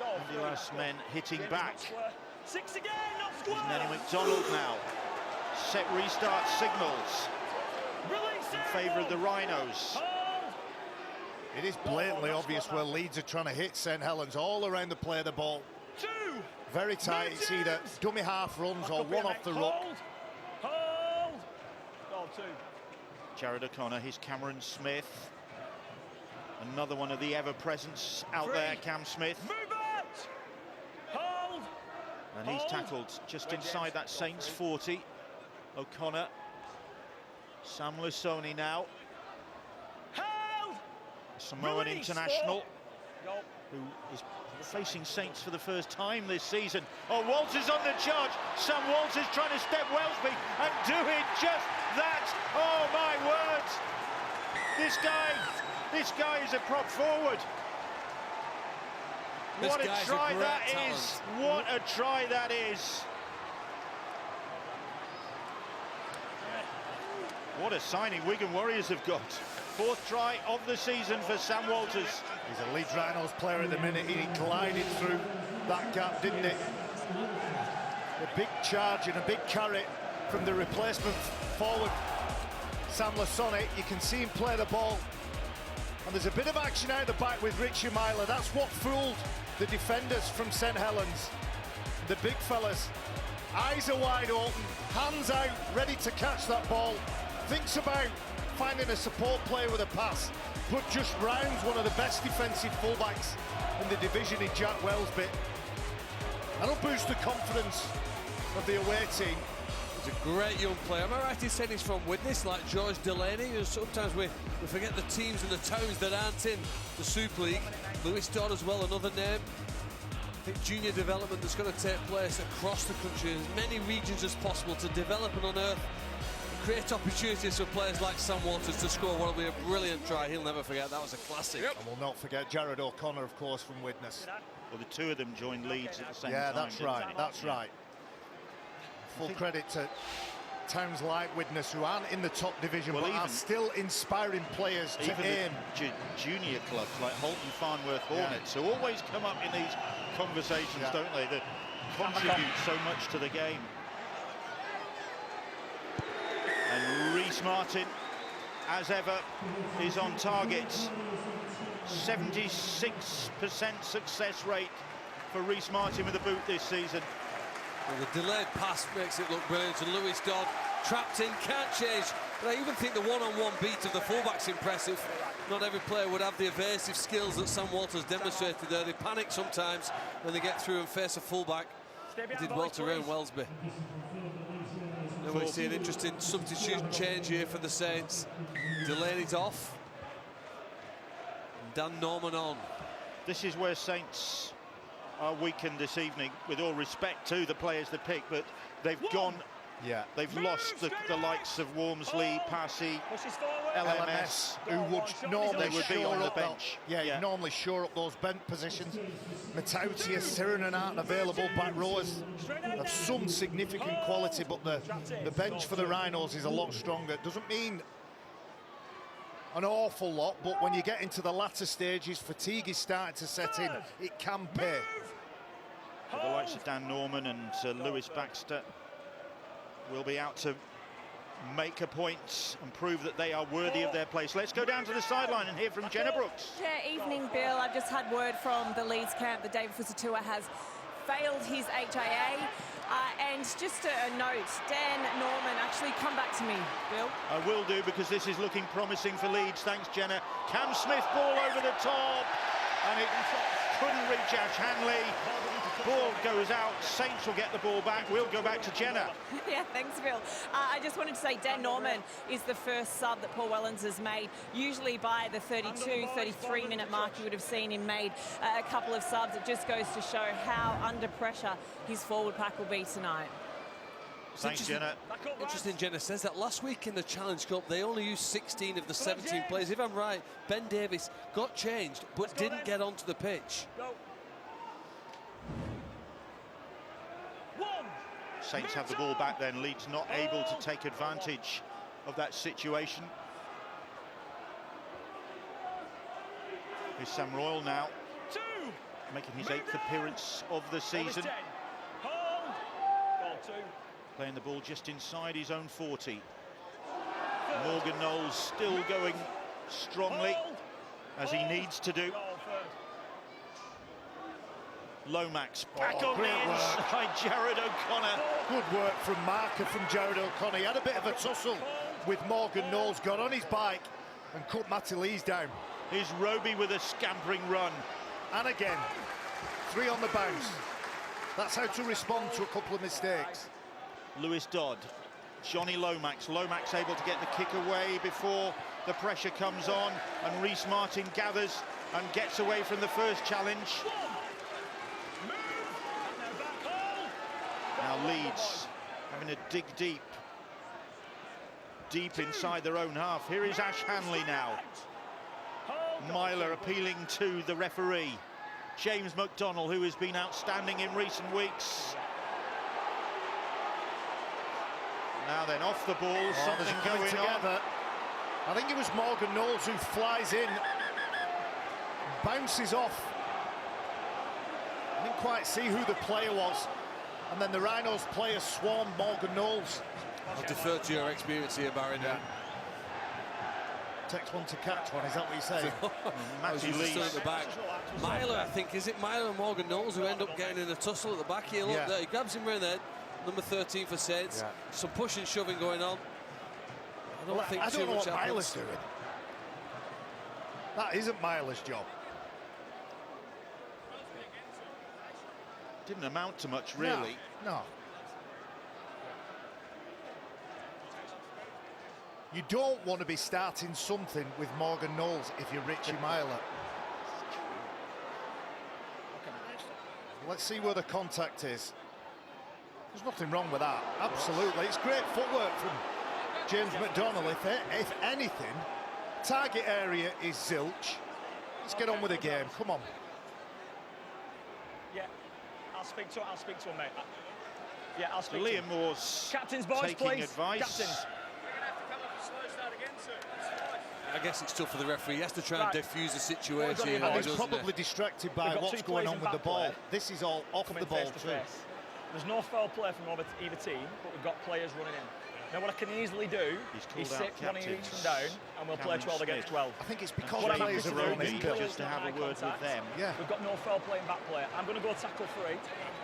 And the last men hitting back. 6 again, not square. Nelly McDonald now. Set restart signals in favour of the Rhinos. It is blatantly obvious where Leeds are trying to hit St Helens all around the play of the ball. 2. Very tight. It's either dummy half runs or one off the ruck. Hold. Goal 2. Jared O'Connor, here's Cameron Smith. Another one of the ever-presents out there, Cam Smith. Move it. Hold. And he's tackled just inside that Saints 40. O'Connor. Sam Lusoni now. Hold. Samoan international, who is facing Saints for the first time this season. Oh, Walters on the charge. Sam Walters trying to step Wellesby and doing just that. Oh, my word. This guy is a prop forward. What a try that is. What a try that is. What a signing Wigan Warriors have got. 4th try of the season for Sam Walters. He's a Leeds Rhinos player at the minute. He glided through that gap, didn't he? A big charge and a big carry from the replacement forward, Sam Lusoni. You can see him play the ball. And there's a bit of action out the back with Richie Myler. That's what fooled the defenders from St Helens. The big fellas, eyes are wide open, hands out, ready to catch that ball. Thinks about finding a support player with a pass, but just rounds one of the best defensive fullbacks in the division in Jack Wellesby. That'll boost the confidence of the away team. He's a great young player. Am I right in saying he's from Widnes, like George Delaney? Sometimes we forget the teams and the towns that aren't in the Super League. Lewis Dodd as well, another name. I think junior development that's going to take place across the country in as many regions as possible to develop and unearth and create opportunities for players like Sam Walters to score what will be a brilliant try. He'll never forget, that was a classic. And we'll not forget Jared O'Connor, of course, from Widnes. Well, the two of them joined Leeds at the same time. Yeah, that's right, that's right. Full credit to towns like Widnes, who aren't in the top division, but are still inspiring players to aim. Junior clubs like Holton Farnworth Hornets, who always come up in these conversations, don't they, that contribute so much to the game. And Reece Martin, as ever, is on target. 76% success rate for Reece Martin with the boot this season. Well, the delayed pass makes it look brilliant, and Lewis Dodd trapped in, can't change. But I even think the one-on-one beat of the fullback's impressive. Not every player would have the evasive skills that Sam Walters demonstrated there. They panic sometimes when they get through and face a fullback. He did well to ruin Wellesby. Now we see an interesting substitution change here for the Saints. Delaney's off. Dan Norman on. This is where Saints are weakened this evening, with all respect to the players they pick, but they've gone, they've lost the likes of Wormsley, Passy, LMS, who would normally they would be on the bench. Normally shore up those bench positions. Matautia, Sirinen aren't available. Back rowers of some significant quality, but the bench for the Rhinos is a lot stronger. It doesn't mean an awful lot, but when you get into the latter stages, fatigue is starting to set in. It can pay. The likes of Dan Norman and Lewis Baxter will be out to make a point and prove that they are worthy of their place. Let's go down to the sideline and hear from Jenna Brooks. Yeah, evening, Bill. I've just had word from the Leeds camp that David Fusitu'a has failed his HIA. And just a note, Dan Norman, actually come back to me, Bill. I will do, because this is looking promising for Leeds. Thanks, Jenna. Cam Smith, ball over the top, and it couldn't reach Ash Hanley. Ball goes out. Saints will get the ball back. We'll go back to Jenna. Yeah, thanks, Bill. I just wanted to say Dan Norman is the first sub that Paul Wellens has made. Usually by the 32, 33-minute mark, you would have seen him made a couple of subs. It just goes to show how under pressure his forward pack will be tonight. Thanks, Jenna. Interesting, Jenna says that last week in the Challenge Cup, they only used 16 of the 17 players. If I'm right, Ben Davies got changed, but didn't get onto the pitch. Saints have the ball back then. Leeds not able to take advantage of that situation. Here's Sam Royal now, making his 8th appearance of the season. Playing the ball just inside his own 40. Morgan Knowles still going strongly, as he needs to do. Lomax back on the inside, Jared O'Connor. Good work from marker from Jared O'Connor. He had a bit of a tussle with Morgan Knowles, got on his bike and cut Matty Lees down. Here's Roby with a scampering run. And again, 3 on the bounce. That's how to respond to a couple of mistakes. Lewis Dodd, Johnny Lomax. Lomax able to get the kick away before the pressure comes on, and Reece Martin gathers and gets away from the first challenge. Now Leeds having to dig deep inside their own half. Here is Ash Hanley now. Myler appealing to the referee. James McDonnell, who has been outstanding in recent weeks. Now then, off the ball, something going together. I think it was Morgan Knowles who flies in, bounces off. I didn't quite see who the player was. And then the Rhinos player swarmed Morgan Knowles. I'll defer to your experience here, Barry. Now. Takes one to catch one, is that what you're saying? Matty Lees at the back. Myler, I think, is it Myler and Morgan Knowles who end up getting in a tussle at the back here? Look there, he grabs him around there. Number 13 for Saints. Some push and shoving going on. I don't think too much happens. Myler's doing. That isn't Myler's job. Didn't amount to much, really. No. You don't want to be starting something with Morgan Knowles if you're Richie Myler. Let's see where the contact is. There's nothing wrong with that. Absolutely. It's great footwork from James McDonnell. If anything, target area is zilch. Let's get on with the game. Come on. Yeah, I'll speak to him, mate. Yeah, I'll speak to him. Liam Moore's Captains, boys, taking please. advice. Captains. I guess it's tough for the referee. He has to try and defuse the situation. And he's probably distracted by what's going on with the ball. This is all off the ball too. There's no foul play from either team, but we've got players running in. Now what I can easily do is sit one of each from down, and we'll play 12 against 12. I think it's because what players are running just to have a word with them. Yeah. We've got no foul play in back play. I'm going to go tackle 3.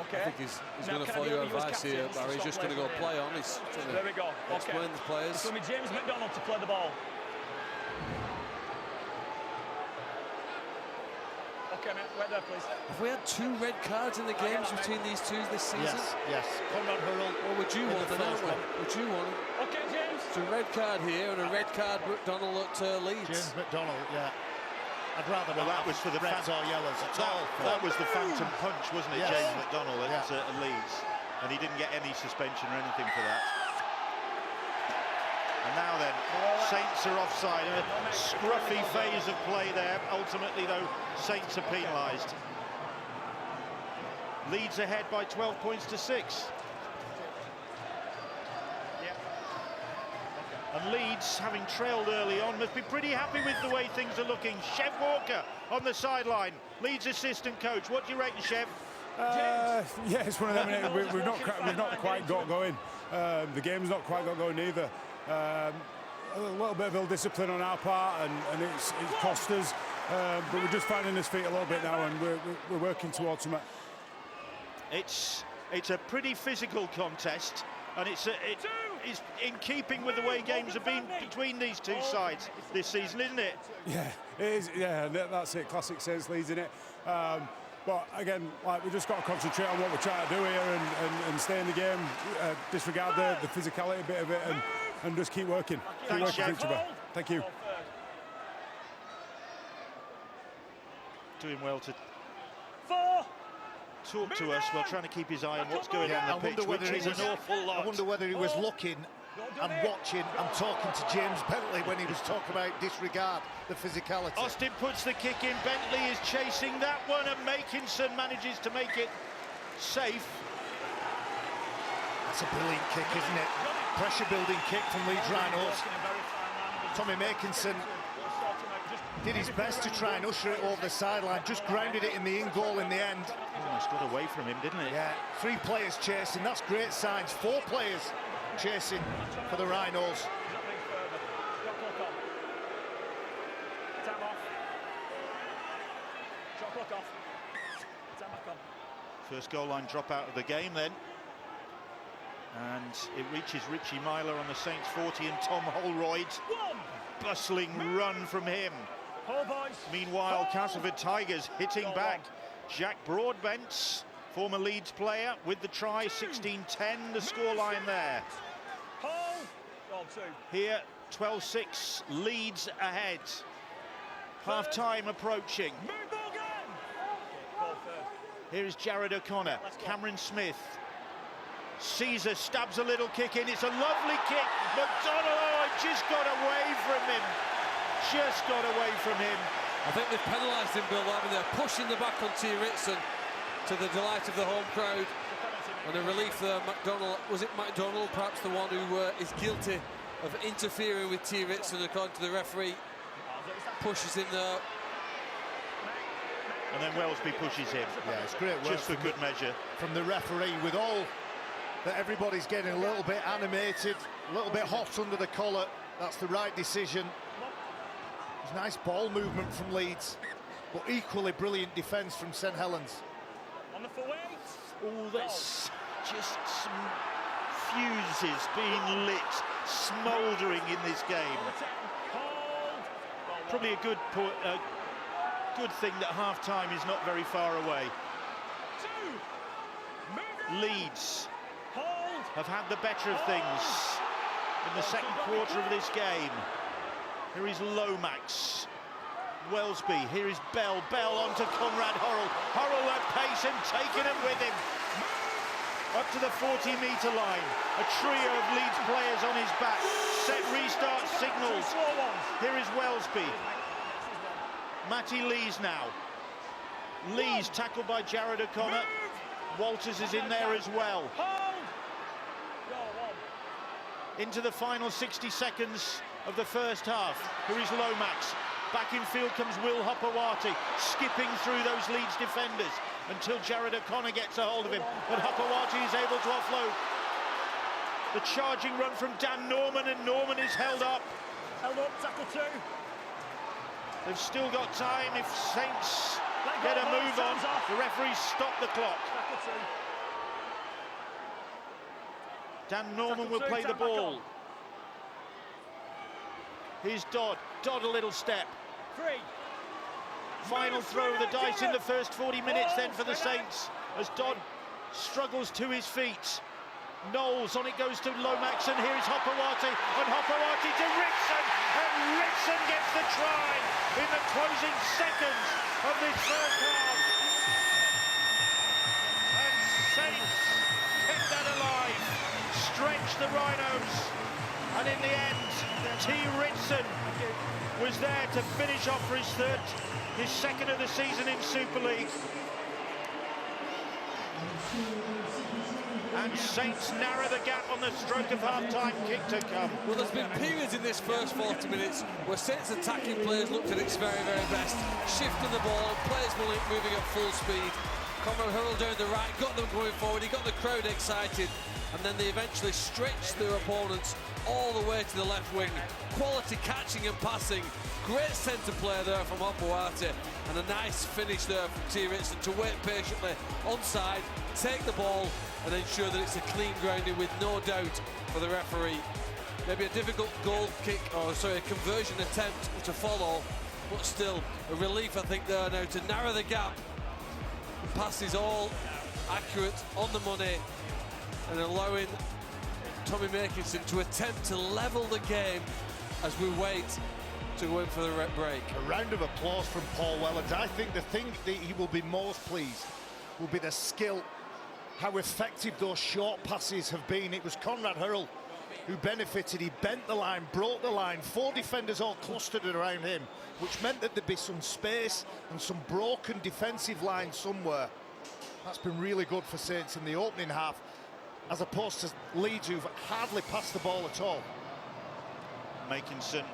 Okay. I think he's going to follow your advice here, Barry. He's just going to go play on. He's there we go. Explain the players. It's going to be James McDonnell to play the ball. Okay, mate, wait there, please. Have we had 2 red cards in the games between these two this season? Yes. Conrad Hurrell. Well, we're due one, then, aren't we? We're due one. Okay, James. It's a red card here and a red card McDonnell at Leeds. James McDonnell, yeah. I'd rather Well, that was for the reds or yellows at all. That was the phantom punch, wasn't it, Yes. James McDonnell at Leeds? And he didn't get any suspension or anything for that. And And now then, Saints are offside. A scruffy phase of play there. Ultimately, though, Saints are penalised. Leeds ahead by 12 points to 6. And Leeds, having trailed early on, must be pretty happy with the way things are looking. Chev Walker on the sideline, Leeds assistant coach. What do you reckon, Chev? Yeah, it's one of them. We've not quite got going. The game's not quite got going either. A little bit of ill discipline on our part, and it's cost us. But we're just finding his feet a little bit now, and we're working towards them. It's a pretty physical contest, and it's in keeping with the way games have been between these two sides this season, isn't it? Yeah, it is. Yeah, that's it. Classic Saints Leeds, isn't it? But again, like, we just got to concentrate on what we're trying to do here and stay in the game, disregard the physicality bit of it, and just keep working. Keep working for each other. Thank you. Doing well to talk to us while trying to keep his eye on what's going on the pitch, which is an awful lot. I wonder whether he was looking and watching and talking to James Bentley when he was talking about disregard the physicality. Austin puts the kick in. Bentley is chasing that one, and Makinson manages to make it safe. That's a brilliant kick, isn't it? Pressure building kick from Leeds Rhinos. Tommy Makinson did his best to try and usher it over the sideline, just grounded it in the in goal in the end. Almost got away from him, didn't it? Yeah, 3 players chasing, that's great signs. 4 players chasing for the Rhinos. First goal line drop out of the game then. And it reaches Richie Myler on the Saints 40, and Tom Holroyd. Bustling run from him. Meanwhile, Castleford Tigers hitting back. Jack Broadbent, former Leeds player, with the try. 16-10 the scoreline there. Here, 12-6, Leeds ahead. Half-time approaching. Here is Jared O'Connor, Cameron Smith. Caesar stabs a little kick in. It's a lovely kick. McDonald, just got away from him. Just got away from him. I think they've penalised him, Bill Lavin. They're pushing the back on T. Ritson, to the delight of the home crowd. And a relief there, McDonald. Was it McDonald, perhaps the one who is guilty of interfering with T. Ritson, according to the referee? Pushes him there. And then Wellesby pushes him. Yeah, it's great work. Just for good measure. From the referee, with all that everybody's getting a little bit animated, a little bit hot under the collar. That's the right decision. It's nice ball movement from Leeds, but equally brilliant defence from St Helens. Oh, that's just some fuses being lit, smouldering in this game. Probably a good thing that half-time is not very far away. Leeds have had the better of things in the second quarter of this game. Here is Lomax. Wellesby, here is Bell. Bell onto Conrad Hurrell. Hurrell at pace and taking it with him. Up to the 40-metre line. A trio of Leeds players on his back. Set restart signals. Here is Wellesby. Matty Lees now. Lees tackled by Jared O'Connor. Walters is in there as well. Into the final 60 seconds of the first half. Here is Lomax. Back in field comes Will Hopewati, skipping through those Leeds defenders until Jared O'Connor gets a hold of him. But Hopewati is able to offload. The charging run from Dan Norman, and Norman is held up. Held up, tackle 2. They've still got time if Saints get a move on. The referees stop the clock. Dan Norman will play the ball. Here's Dodd. Dodd a little step. Final throw of the dice in the first 40 minutes then for the Saints as Dodd struggles to his feet. Knowles, on it goes to Lomax, and here is Hopewati, and Hopewati to Ritson, and Ritson gets the try in the closing seconds of this first half. And Saints kept that alive, stretched the Rhinos, And in the end, T. Ritson was there to finish off for his second of the season in Super League. And Saints narrow the gap on the stroke of half-time kick to come. Well, there's been periods in this first 40 minutes where Saints attacking players looked at its very, very best, shifting the ball, players moving at full speed. Conrad Hurrell down the right, got them going forward, he got the crowd excited, and then they eventually stretched their opponents all the way to the left wing. Quality catching and passing, great centre play there from Opoate, and a nice finish there from T. Ritson to wait patiently onside, take the ball, and ensure that it's a clean grounding with no doubt for the referee. Maybe a difficult goal kick, or sorry, a conversion attempt to follow, but still a relief, I think, there now to narrow the gap. The pass is all accurate, on the money, and allowing Tommy Makinson to attempt to level the game as we wait to go in for the break. A round of applause from Paul Wellens. I think the thing that he will be most pleased will be the skill, how effective those short passes have been. It was Conrad Hurrell who benefited. He bent the line, broke the line, 4 defenders all clustered around him, which meant that there'd be some space and some broken defensive line somewhere. That's been really good for Saints in the opening half, as opposed to Leeds, who've hardly passed the ball at all. Makinson,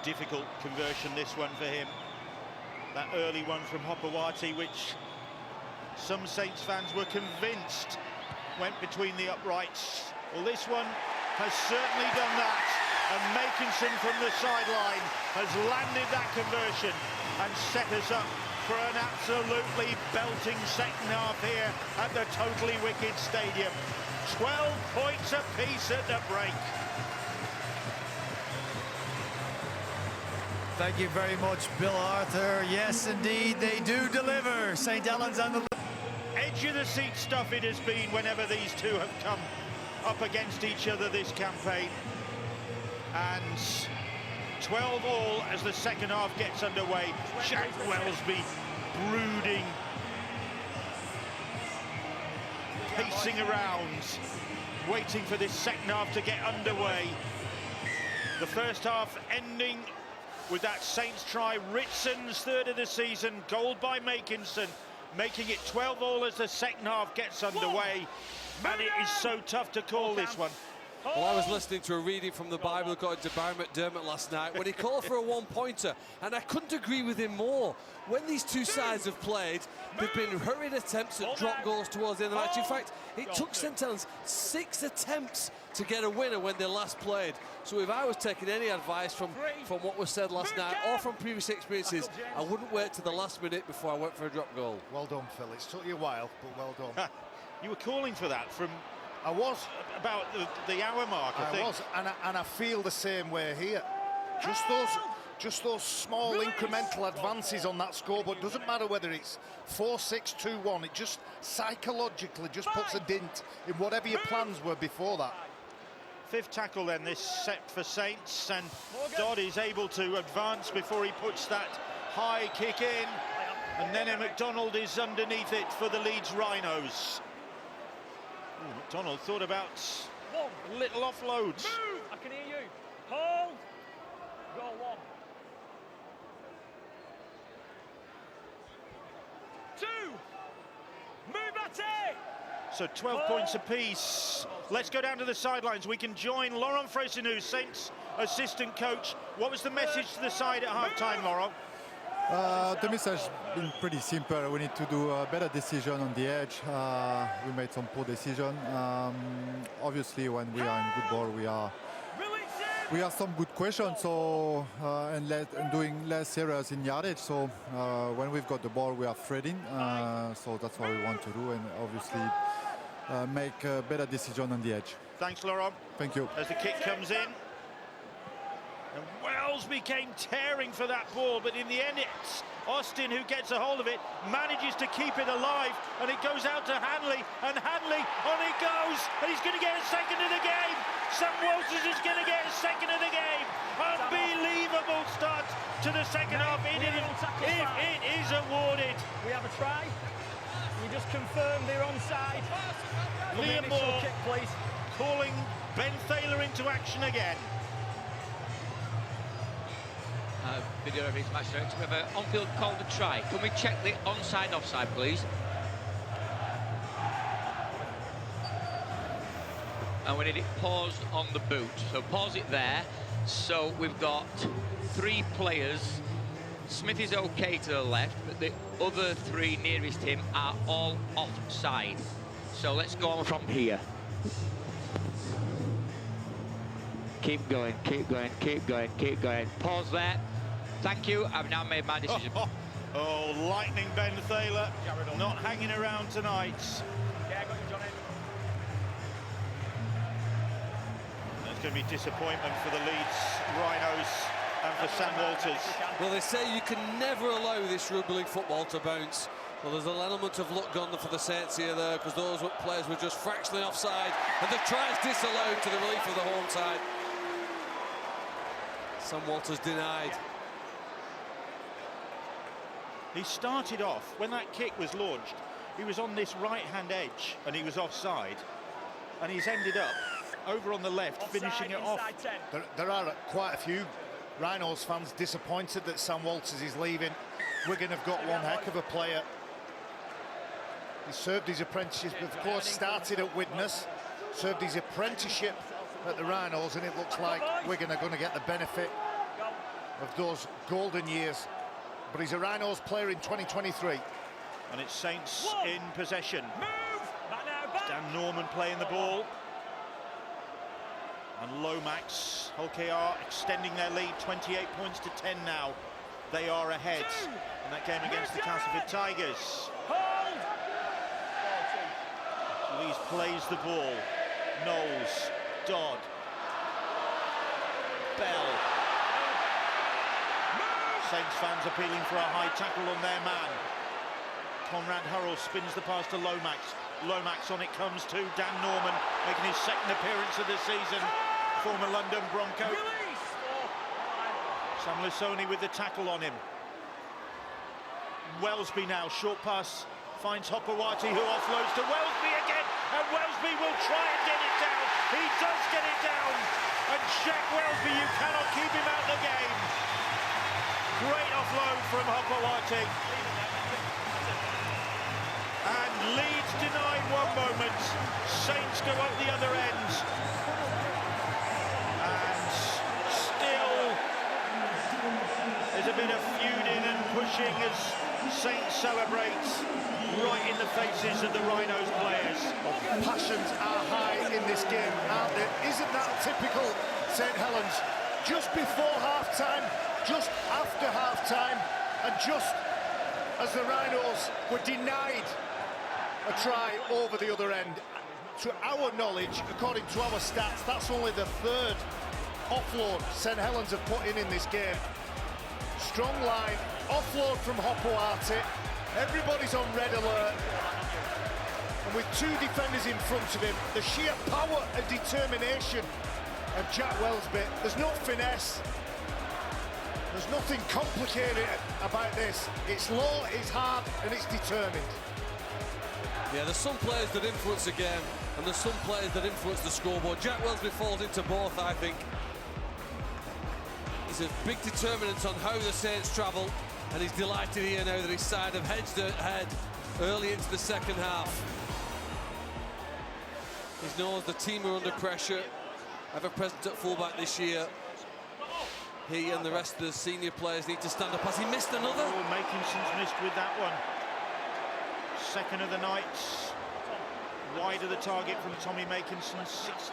difficult conversion this one for him. That early one from Hopewati, which some Saints fans were convinced went between the uprights. Well, this one has certainly done that, and Makinson from the sideline has landed that conversion and set us up for an absolutely belting second half here at the Totally Wicked Stadium. 12 points apiece at the break. Thank you very much, Bill Arthur. Yes, indeed, they do deliver. St. Helens and the... Edge of the seat stuff it has been whenever these two have come up against each other this campaign. And 12 all as the second half gets underway. Jack Wellesby brooding, pacing around, waiting for this second half to get underway. The first half ending with that Saints try, Ritson's third of the season, goal by Makinson, making it 12 all as the second half gets underway. And it is so tough to call this one. Well, I was listening to a reading from the Bible according to Barry McDermott last night when he called for a one-pointer, and I couldn't agree with him more. When these two sides have played, they've been hurried attempts at drop goals towards the end of the match. In fact, it took St. Helens 6 attempts to get a winner when they last played. So if I was taking any advice from what was said last night or from previous experiences, I wouldn't wait to the last minute before I went for a drop goal. Well done, Phil. It's took you a while, but well done. You were calling for that from... I was. About the hour mark, I think. I was, and I feel the same way here. Just those small incremental advances on that scoreboard. Doesn't matter whether it's 4-6, 2-1. It just psychologically just puts a dent in whatever your plans were before that. Fifth tackle then this set for Saints, and Dodd is able to advance before he puts that high kick in, and then McDonald is underneath it for the Leeds Rhinos. Ooh, McDonald thought about little offloads. Move! I can hear you. Hold. Go 1. 2. Move at it. So 12 points apiece. Let's go down to the sidelines. We can join Laurent Fressineau, Saints assistant coach. What was the message to the side at half-time, Laurent? The message has been pretty simple. We need to do a better decision on the edge. We made some poor decision. Obviously, when we are in good ball, we have some good questions. So and doing less errors in yardage. So when we've got the ball, we are threading. So that's what we want to do, and obviously make a better decision on the edge. Thanks, Laurent. Thank you. As the kick comes in. And Wellesby came tearing for that ball, but in the end it's Austin who gets a hold of it, manages to keep it alive, and it goes out to Hanley, and Hanley, on it goes, and he's going to get a second of the game. Sam Walters is going to get a second of the game. Unbelievable start to the second half. It is awarded. We have a try. You just confirm they're onside. Liam Moore kick, please. calling Ben Thaler into action again. Video of his match director. We have an on-field call to try. Can we check the onside offside, please? And we need it paused on the boot. So pause it there. So we've got 3 players. Smith is okay to the left, but the other 3 nearest him are all offside. So let's go on from here. Keep going, keep going, keep going, keep going. Pause there. Thank you. I've now made my decision. Oh, lightning Ben Thaler, not hanging around tonight. Yeah, got you, Johnny. There's going to be disappointment for the Leeds Rhinos and for Sam Walters. Well, they say you can never allow this rugby league football to bounce. Well, there's an element of luck gone for the Saints here there, because those players were just fractionally offside, and the try is disallowed to the relief of the home side. Sam Walters denied. He started off, when that kick was launched, he was on this right-hand edge and he was offside, and he's ended up over on the left, offside, finishing it off. There are quite a few Rhinos fans disappointed that Sam Walters is leaving. Wigan have got one heck of a player. He served his apprenticeship, of course, started at Widnes, served his apprenticeship at the Rhinos, and it looks like Wigan are going to get the benefit of those golden years. But he's a Rhinos player in 2023. And it's Saints in possession. Dan Norman playing the ball. And Lomax, Hull KR extending their lead, 28 points to 10 now. They are ahead in that game against the Castleford Tigers. Leeds plays the ball. Knowles, Dodd, Bell. Saints fans appealing for a high tackle on their man. Conrad Hurrell spins the pass to Lomax. Lomax on it comes to Dan Norman, making his second appearance of the season. Former London Bronco. Sam Lissoni with the tackle on him. Wellesby now, short pass, finds Hopewati, who offloads to Wellesby again, and Wellesby will try and get it down. He does get it down, and Jack Wellesby, you cannot keep him out of the game. Great offload from Hopewati. And Leeds denied one moment. Saints go up the other end. And still there's a bit of feuding and pushing as Saints celebrates right in the faces of the Rhinos players. Passions are high in this game, aren't they? Isn't that typical St Helens? Just before half-time, just after half-time, and just as the Rhinos were denied a try over the other end. To our knowledge, according to our stats, that's only the 3rd offload St Helens have put in this game. Strong line, offload from Hopewati. Everybody's on red alert. And with 2 defenders in front of him, the sheer power and determination of Jack Wellesby. There's no finesse. There's nothing complicated about this. It's low, it's hard, and it's determined. Yeah, there's some players that influence the game, and there's some players that influence the scoreboard. Jack Wellesby falls into both, I think. He's a big determinant on how the Saints travel, and he's delighted here now that his side have hedged ahead early into the second half. He knows the team are under pressure. Ever present at fullback this year. He and the rest of the senior players need to stand up. Has he missed another? Oh, Makinson's missed with that one. Second of the night. Wide of the target from Tommy Makinson.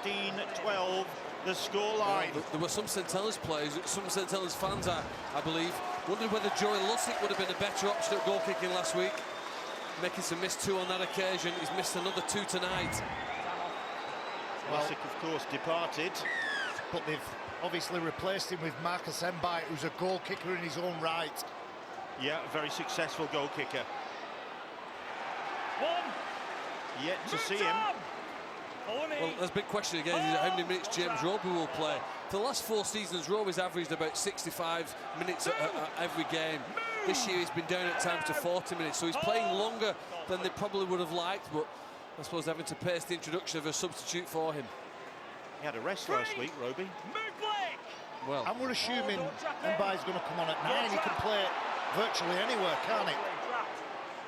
16-12, the scoreline. There were some St Helens players, some St Helens fans, I believe, wondered whether Joey Lussick would have been a better option at goal kicking last week. Makinson missed 2 on that occasion. He's missed another 2 tonight. Lussick, of course, departed. But they've obviously replaced him with Marcus Mbite, who's a goal kicker in his own right. Yeah, a very successful goal kicker. Yet to see him. Well, there's a big question again, is how many minutes James Roby will play. For the last 4 seasons, Roby's averaged about 65 minutes at every game. This year he's been down at times to 40 minutes, so he's playing longer than they probably would have liked, but I suppose having to pace the introduction of a substitute for him. He had a rest last week, Roby. Well, and we're assuming Mbai's going to come on at 9. He can play virtually anywhere, can't he?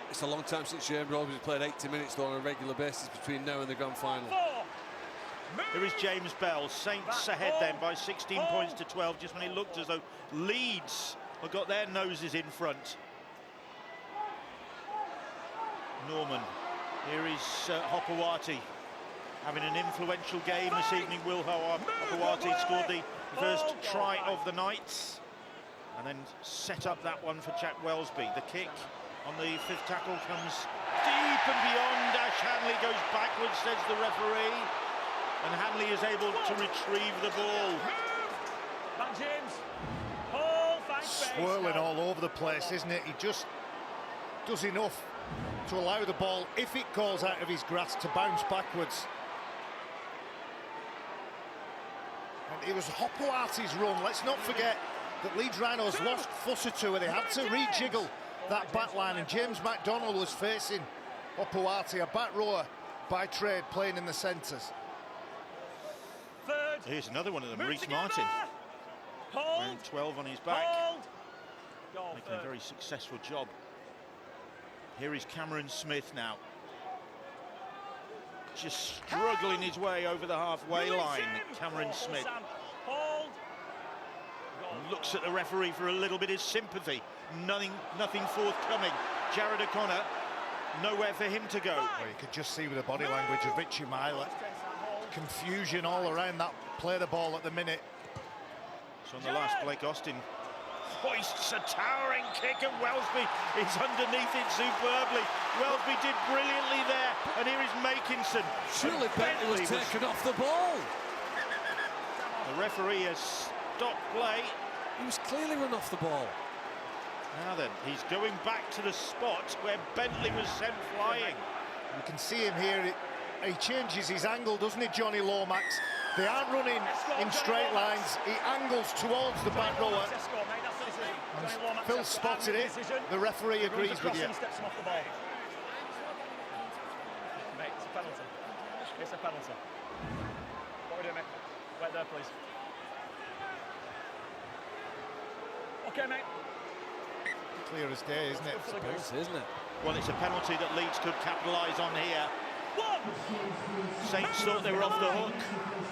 it's a long time since Shane Roby's played 80 minutes though on a regular basis between now and the grand final. Here is James Bell. Saints ahead then by 16 points to 12, just when it looked as though Leeds have got their noses in front. Norman. Here is Hopewati having an influential game this evening. Will Hopewati scored the first try of the night and then set up that one for Jack Wellesby. The kick on the 5th tackle comes deep and beyond. Ash Hanley goes backwards, says the referee, and Hanley is able to retrieve the ball. Back James. Swirling all over the place, isn't it? He just does enough to allow the ball, if it goes out of his grasp, to bounce backwards. And it was Hopewati's run. Let's not forget that Leeds Rhinos lost fuss or two and they had to rejiggle that back line, and James McDonald was facing Hopewati, a back rower by trade, playing in the centres. Here's another one of them, Reece Martin. Wearing 12 on his back. Making a very successful job. Here is Cameron Smith now. Just struggling his way over the halfway line, Cameron Smith. Looks at the referee for a little bit of sympathy. Nothing forthcoming. Jared O'Connor, nowhere for him to go. Well, you could just see with the body language of Richie Myler. Confusion all around that play the ball at the minute. So on the last, Blake Austin hoists a towering kick and Wellesby is underneath it superbly. Wellesby did brilliantly there, and here is Makinson. Surely Bentley was taken off the ball. The referee has stopped play. He was clearly run off the ball. Now then, he's going back to the spot where Bentley was sent flying. You can see him here. He changes his angle, doesn't he, Johnny Lomax? They aren't running in straight lines. He angles towards the back rower. Phil spotted it. The referee agrees with you. Mate, it's a penalty. It's a penalty. What are we doing, mate? Wait there, please. Okay, mate. Clear as day, isn't it? Isn't it? Well, it's a penalty that Leeds could capitalise on here. Saints thought they were off the hook.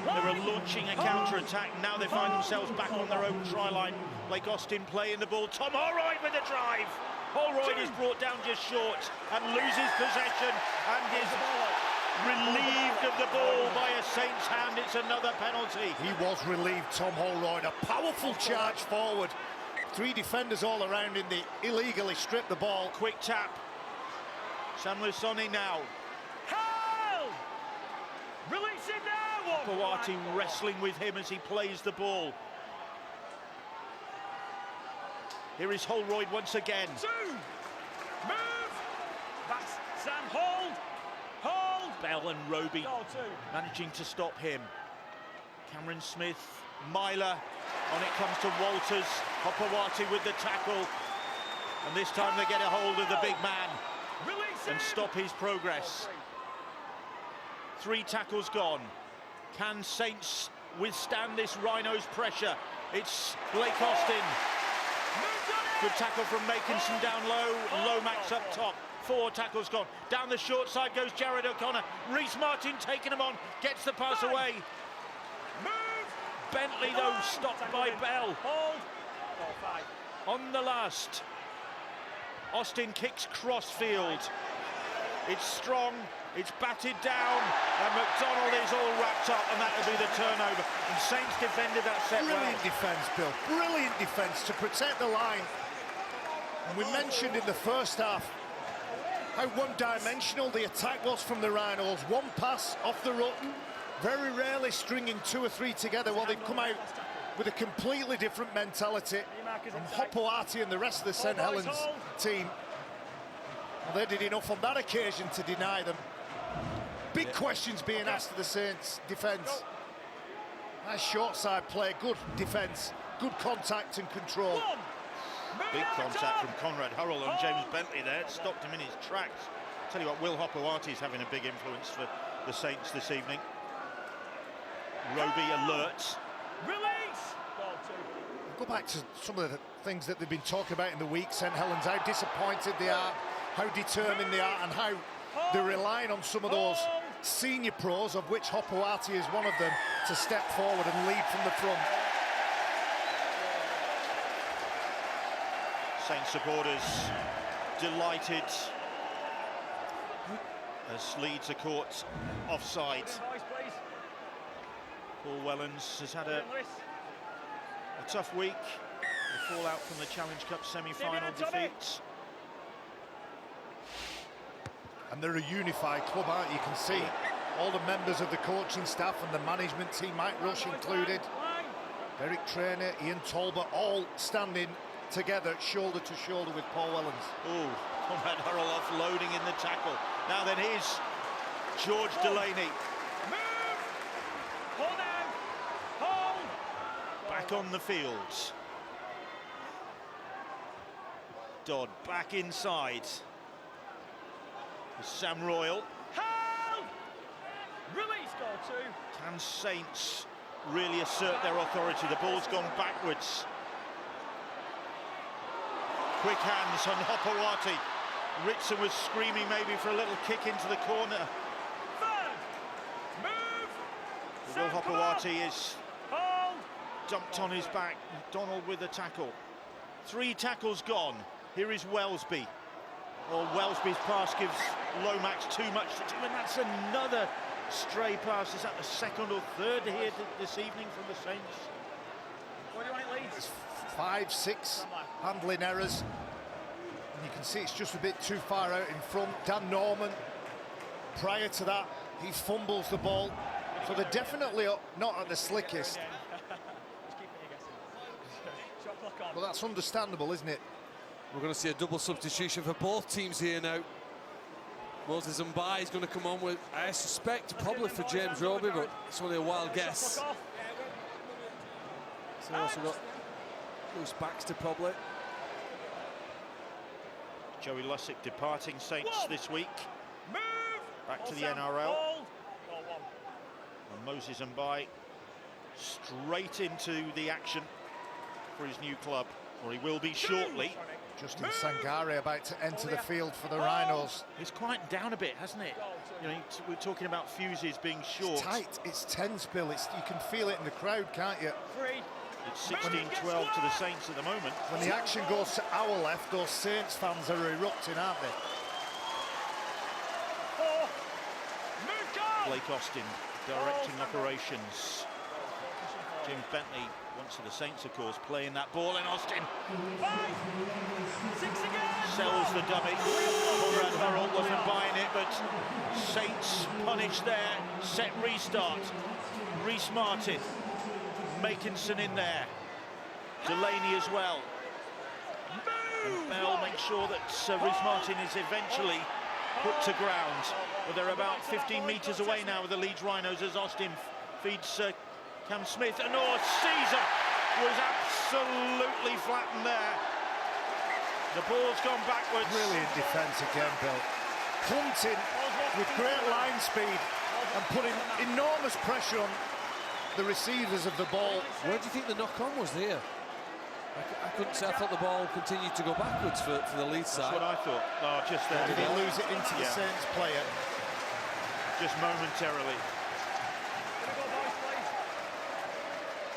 They were launching a counter-attack. Now they find themselves back on their own try line. Blake Austin playing the ball. Tom Holroyd with the drive. Holroyd is brought down just short and loses possession and is relieved of the ball by a Saints hand. It's another penalty. He was relieved, Tom Holroyd. A powerful charge forward. 3 defenders all around him. They illegally stripped the ball. Quick tap. Sam Lusoni now. Release him now! Hopewati wrestling with him as he plays the ball. Here is Holroyd once again. 2! Move! That's Sam, hold! Hold! Bell and Roby Goal 2. managing to stop him. Cameron Smith, Myler, on it comes to Walters. Hopewati with the tackle. And this time they get a hold of the big man and stop his progress. 3 tackles gone. Can Saints withstand this Rhinos pressure? It's Blake Austin. Good tackle from Makinson down low. Lomax up top. 4 tackles gone. Down the short side goes Jared O'Connor. Reece Martin taking him on. Gets the pass away. Bentley though stopped by Bell. On the last. Austin kicks crossfield. It's strong. It's batted down, and McDonald is all wrapped up, and that'll be the turnover. And Saints defended that set well. Brilliant defence, Bill. Brilliant defence to protect the line. And we mentioned in the first half how one-dimensional the attack was from the Rhinos. 1 pass off the ruck, very rarely stringing 2 or 3 together. Well, they've come out with a completely different mentality. And Hopewati and the rest of the St Helens team, well, they did enough on that occasion to deny them. Big questions being asked of the Saints' defence. Nice short side play, good defence, good contact and control. Big contact from Conrad Hurrell on James Bentley there. It stopped him in his tracks. Tell you what, Will Hopewati is having a big influence for the Saints this evening. Roby alert. Release! Goal 2. Go back to some of the things that they've been talking about in the week, St Helens, how disappointed they are, how determined they are, and how they're relying on some of those senior pros, of which Hopewati is one of them, to step forward and lead from the front. Saints supporters delighted as Leeds are caught offside. Paul Wellens has had a tough week. The fallout from the Challenge Cup semi-final defeats. And they're a unified club, aren't you? You can see all the members of the coaching staff and the management team, Mike Rush included, Derek Traynor, Ian Talbot, all standing together, shoulder to shoulder with Paul Wellens. Oh, Conrad Hurl loading in the tackle. Now then, here's George Delaney. Move! Hold down! Hold! Back on the field. Dodd back inside. Sam Royal. Hold! Release, goal 2. Can Saints really assert their authority? The ball's gone backwards. Quick hands on Hopewati. Ritson was screaming maybe for a little kick into the corner. Third! Move! Will Hopewati is Hold! dumped on his back. Donald with a tackle. 3 tackles gone. Here is Wellesby. Well, Wellesby's pass gives Lomax too much to do, and that's another stray pass. Is that the second or third here this evening from the Saints? What do you want it, Leeds? 5, 6 handling errors. And you can see it's just a bit too far out in front. Dan Norman, prior to that, he fumbles the ball. So they're definitely not at the slickest. Well, that's understandable, isn't it? We're going to see a double substitution for both teams here now. Moses Mbai is going to come on with, I suspect, probably for James Roby, but it's only a wild guess. So we've also got Bruce Baxter probably. Joey Lussick departing Saints this week. Move! Back to the NRL. And Moses Mbai straight into the action for his new club, or he will be shortly. Justin Sangare about to enter the field for the Rhinos. It's quieted down a bit, hasn't it? You know, we're talking about fuses being short. It's tight, it's tense, Bill. You can feel it in the crowd, can't you? It's 16-12 to the Saints at the moment. When the action goes to our left, those Saints fans are erupting, aren't they? Blake Austin directing operations. James Bentley, once of the Saints, of course, playing that ball, and Austin sells the dummy. Conrad Hurl wasn't buying it, but Saints punish there. Set restart. Reece Martin, Makinson in there. Delaney as well. And Bell makes sure that Reece Martin is eventually put to ground. But they're about 15 metres away now with the Leeds Rhinos as Austin feeds Cam Smith, and Caesar was absolutely flattened there. The ball's gone backwards. Brilliant defence again, Bill. Hunting with great line speed and putting enormous pressure on the receivers of the ball. Where do you think the knock-on was there? I couldn't say. I thought the ball continued to go backwards for the Leeds side. That's what I thought. Oh, just there. Did he lose it into the Saints player? Just momentarily.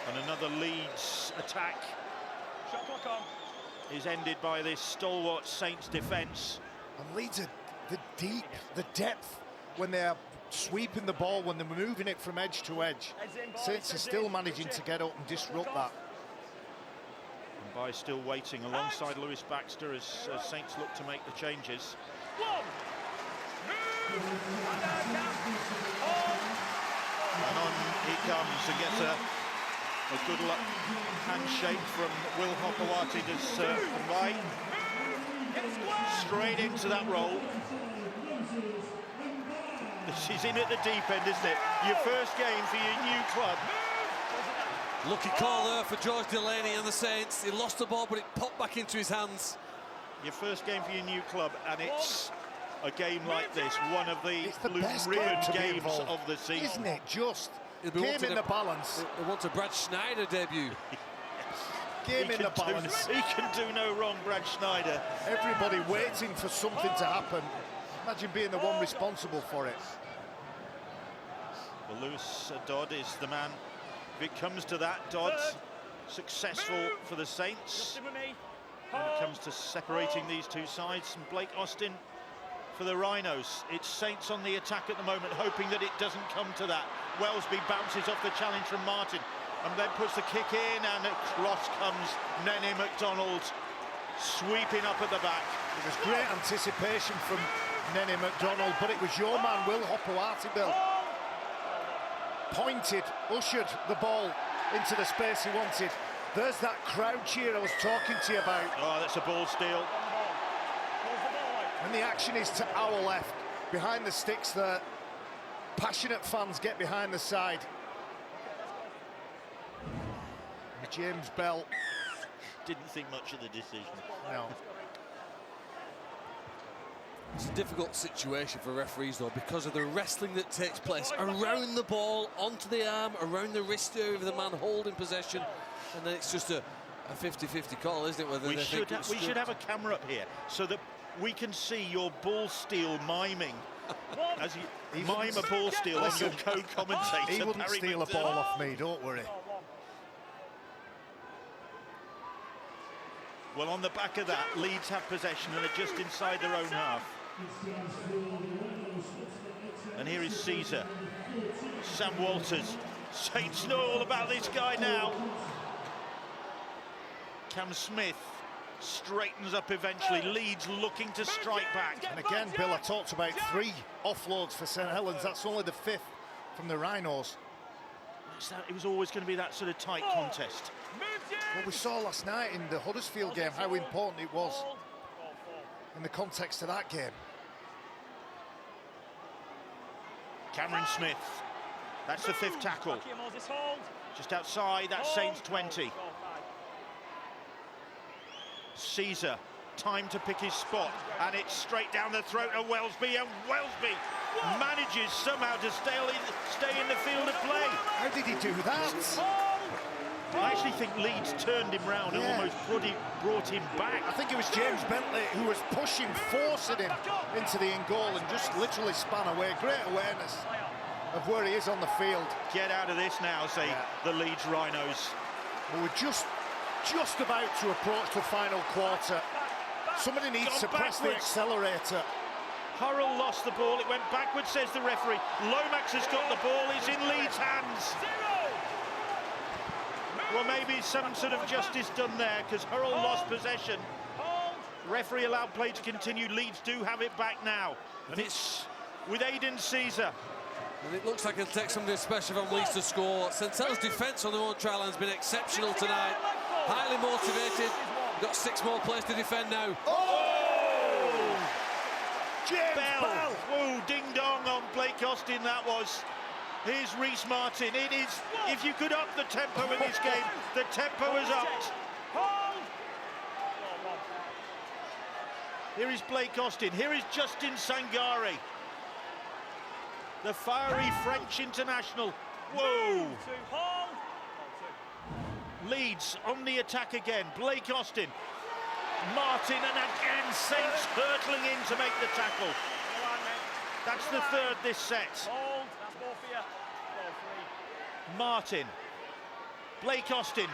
And another Leeds attack is ended by this stalwart Saints defence. And Leeds are the depth when they're sweeping the ball, when they're moving it from edge to edge. Saints are still managing to get up and disrupt that. And by still waiting alongside Lewis Baxter as Saints look to make the changes. And on he comes and gets a good luck handshake from Will Hopewati to Mbai. Straight into that roll. She's in at the deep end, isn't it? Your first game for your new club. Lucky call there for George Delaney and the Saints. He lost the ball, but it popped back into his hands. Your first game for your new club, and it's a game like this, one of the blue ribbon games of the season. Isn't it just? Game in the balance. They want a Brad Schneider debut. Game in the balance. He can do no wrong, Brad Schneider. Everybody waiting for something to happen. Imagine being the one responsible for it. Well, Lewis Dodd is the man. If it comes to that, Dodd successful for the Saints. When it comes to separating these two sides, and Blake Austin for the Rhinos. It's Saints on the attack at the moment, hoping that it doesn't come to that. Wellesby bounces off the challenge from Martin and then puts the kick in, and across comes Nene McDonald, sweeping up at the back. It was great anticipation from Nene McDonald, but it was your man, Will Hopoate, Bill. Pointed, ushered the ball into the space he wanted. There's that crowd cheer I was talking to you about. Oh, that's a ball steal. And the action is to our left, behind the sticks there. Passionate fans get behind the side. James Bell didn't think much of the decision. No. It's a difficult situation for referees, though, because of the wrestling that takes place around the ball, onto the arm, around the wrist area of the man holding possession, and then it's just a 50-50 call, isn't it? Whether we should have a camera up here so that we can see your ball steal miming. As you mime a ball steal on your co-commentator. He wouldn't steal a ball off me, don't worry. Well, on the back of that, Leeds have possession and are just inside their own half. And here is Caesar. Sam Walters. Saints know all about this guy now. Cam Smith straightens up eventually. Leeds looking to strike back. And again, Bill, I talked about 3 offloads for St Helens. That's only the 5th from the Rhinos. It was always going to be that sort of tight contest. Well, we saw last night in the Huddersfield game how important it was in the context of that game. Cameron Smith. That's the 5th tackle. Just outside, that's Saints 20. Caesar, time to pick his spot, and it's straight down the throat of Wellesby, and Wellesby manages somehow to stay in the field of play. How did he do that? I actually think Leeds turned him round and almost brought him back. I think it was James Bentley who was pushing, forcing him into the in goal and just literally span away. Great awareness of where he is on the field. Get out of this now, say the Leeds Rhinos. Well, we're just about to approach the final quarter. Somebody needs to press the accelerator. Hurrell lost the ball, it went backwards, says the referee. Lomax has got the ball, it's in Leeds' hands. Well, maybe some sort of justice done there, because Hurrell lost possession. Referee allowed play to continue. Leeds do have it back now. And it's with Aidan Caesar. And it looks like it'll take something special from Leeds to score. St Helens' defence on their own trial has been exceptional tonight. Highly motivated. Got 6 more players to defend now. James Bell! Whoa, ding-dong on Blake Austin, that was. Here's Reece Martin. It is, if you could up the tempo in this game, the tempo is upped. Here is Blake Austin. Here is Justin Sangare, the fiery French international. Whoa! Leeds on the attack again. Blake Austin. Martin, and again Saints hurtling in to make the tackle. That's the 3rd this set. Martin. Blake Austin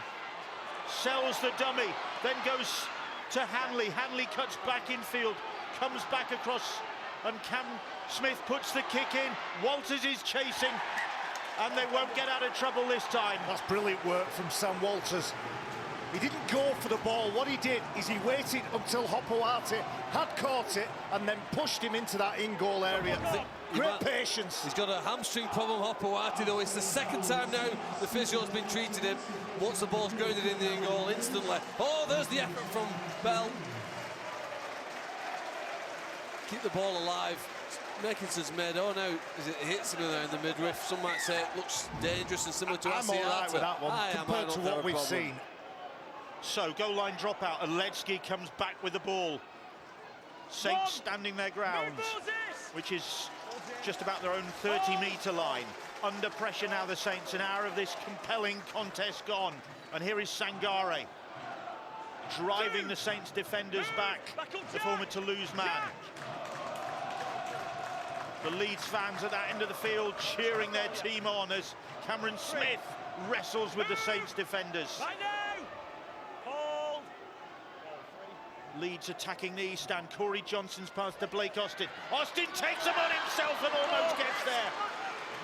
sells the dummy, then goes to Hanley. Hanley cuts back infield, comes back across, and Cam Smith puts the kick in. Walters is chasing, and they won't get out of trouble this time. That's brilliant work from Sam Walters. He didn't go for the ball. What he did is he waited until Hopoate had caught it and then pushed him into that in-goal area. Great patience. He's got a hamstring problem, Hopoate, though. It's the 2nd time now the physio's been treated him. Once the ball's grounded in the in-goal instantly. Oh, there's the effort from Bell. Keep the ball alive. Makelson's made, oh no, it hits him there in the midriff. Some might say it looks dangerous and similar to I'm all right with that one, compared to what we've seen. So, goal line dropout, and Ledsky comes back with the ball. Saints standing their ground, which is just about their own 30-metre line. under pressure now, the Saints. An hour of this compelling contest gone. And here is Sangare driving the Saints defenders back, the former Toulouse man. The Leeds fans at that end of the field cheering their team on as Cameron Smith wrestles with the Saints defenders. Leeds attacking the east stand. Corey Johnson's pass to Blake Austin. Austin takes him on himself and almost gets there.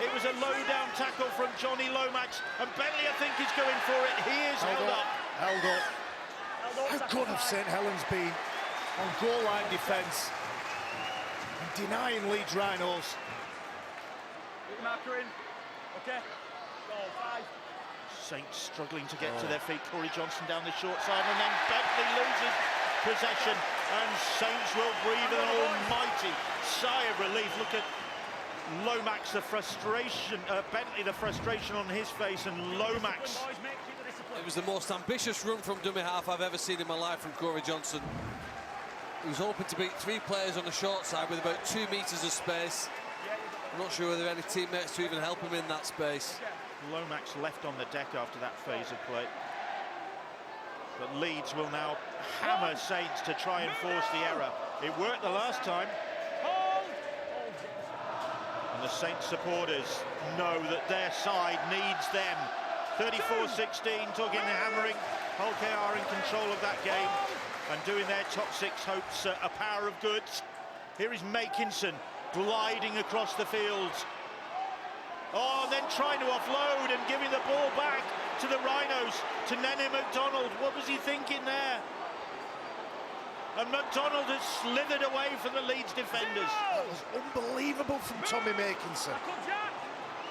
It was a low-down tackle from Johnny Lomax, and Bentley, I think, is going for it. He is held up. Held up. How good have St Helens been on goal line defence and denying Leeds Rhinos? Get your marker in. Okay. Goal 5. Saints struggling to get to their feet. Corey Johnson down the short side, and then Bentley loses possession, and Saints will breathe an almighty sigh of relief. Look at Lomax, the frustration, Bentley, the frustration on his face, and Lomax. It was the most ambitious run from dummy half I've ever seen in my life from Corey Johnson. He was hoping to beat 3 players on the short side with about 2 metres of space. I'm not sure whether any teammates to even help him in that space. Lomax left on the deck after that phase of play. But Leeds will now hammer Saints to try and force the error. It worked the last time. And the Saints supporters know that their side needs them. 34-16, tugging and hammering. Holke are in control of that game and doing their top 6 hopes a power of goods. Here is Makinson gliding across the field. Oh, and then trying to offload and giving the ball back to the Rhinos, to Nene McDonald. What was he thinking there? And McDonald has slithered away from the Leeds defenders. That was unbelievable from Tommy Makinson.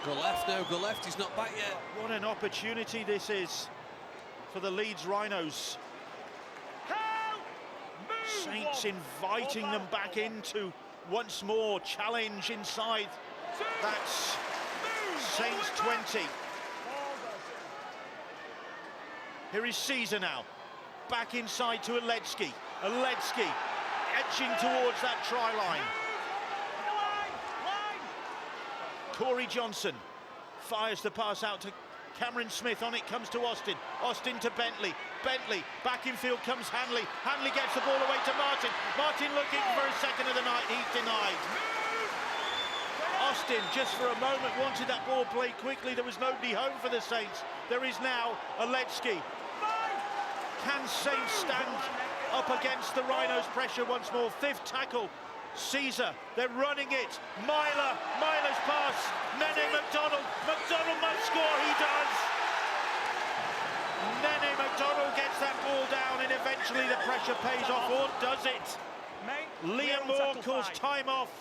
Go left now, go left, he's not back yet. What an opportunity this is for the Leeds Rhinos. Saints inviting them back into once more challenge inside. That's Saints 20. Here is Caesar now. Back inside to Aledzki. Aledzki edging towards that try line. Corey Johnson fires the pass out to Cameron Smith. On it comes to Austin. Austin to Bentley. Bentley back in field comes Hanley. Hanley gets the ball away to Martin. Martin looking for a second of the night. He's denied. Austin just for a moment wanted that ball played quickly. There was nobody home for the Saints. There is now Aledzki. Can Saints stand up against the Rhinos' pressure once more? 5th tackle. Caesar, they're running it. Myler's pass. Nene McDonald. McDonald must score. He does. Nene McDonald gets that ball down, and eventually the pressure pays off, or does it? Liam Moore calls time off.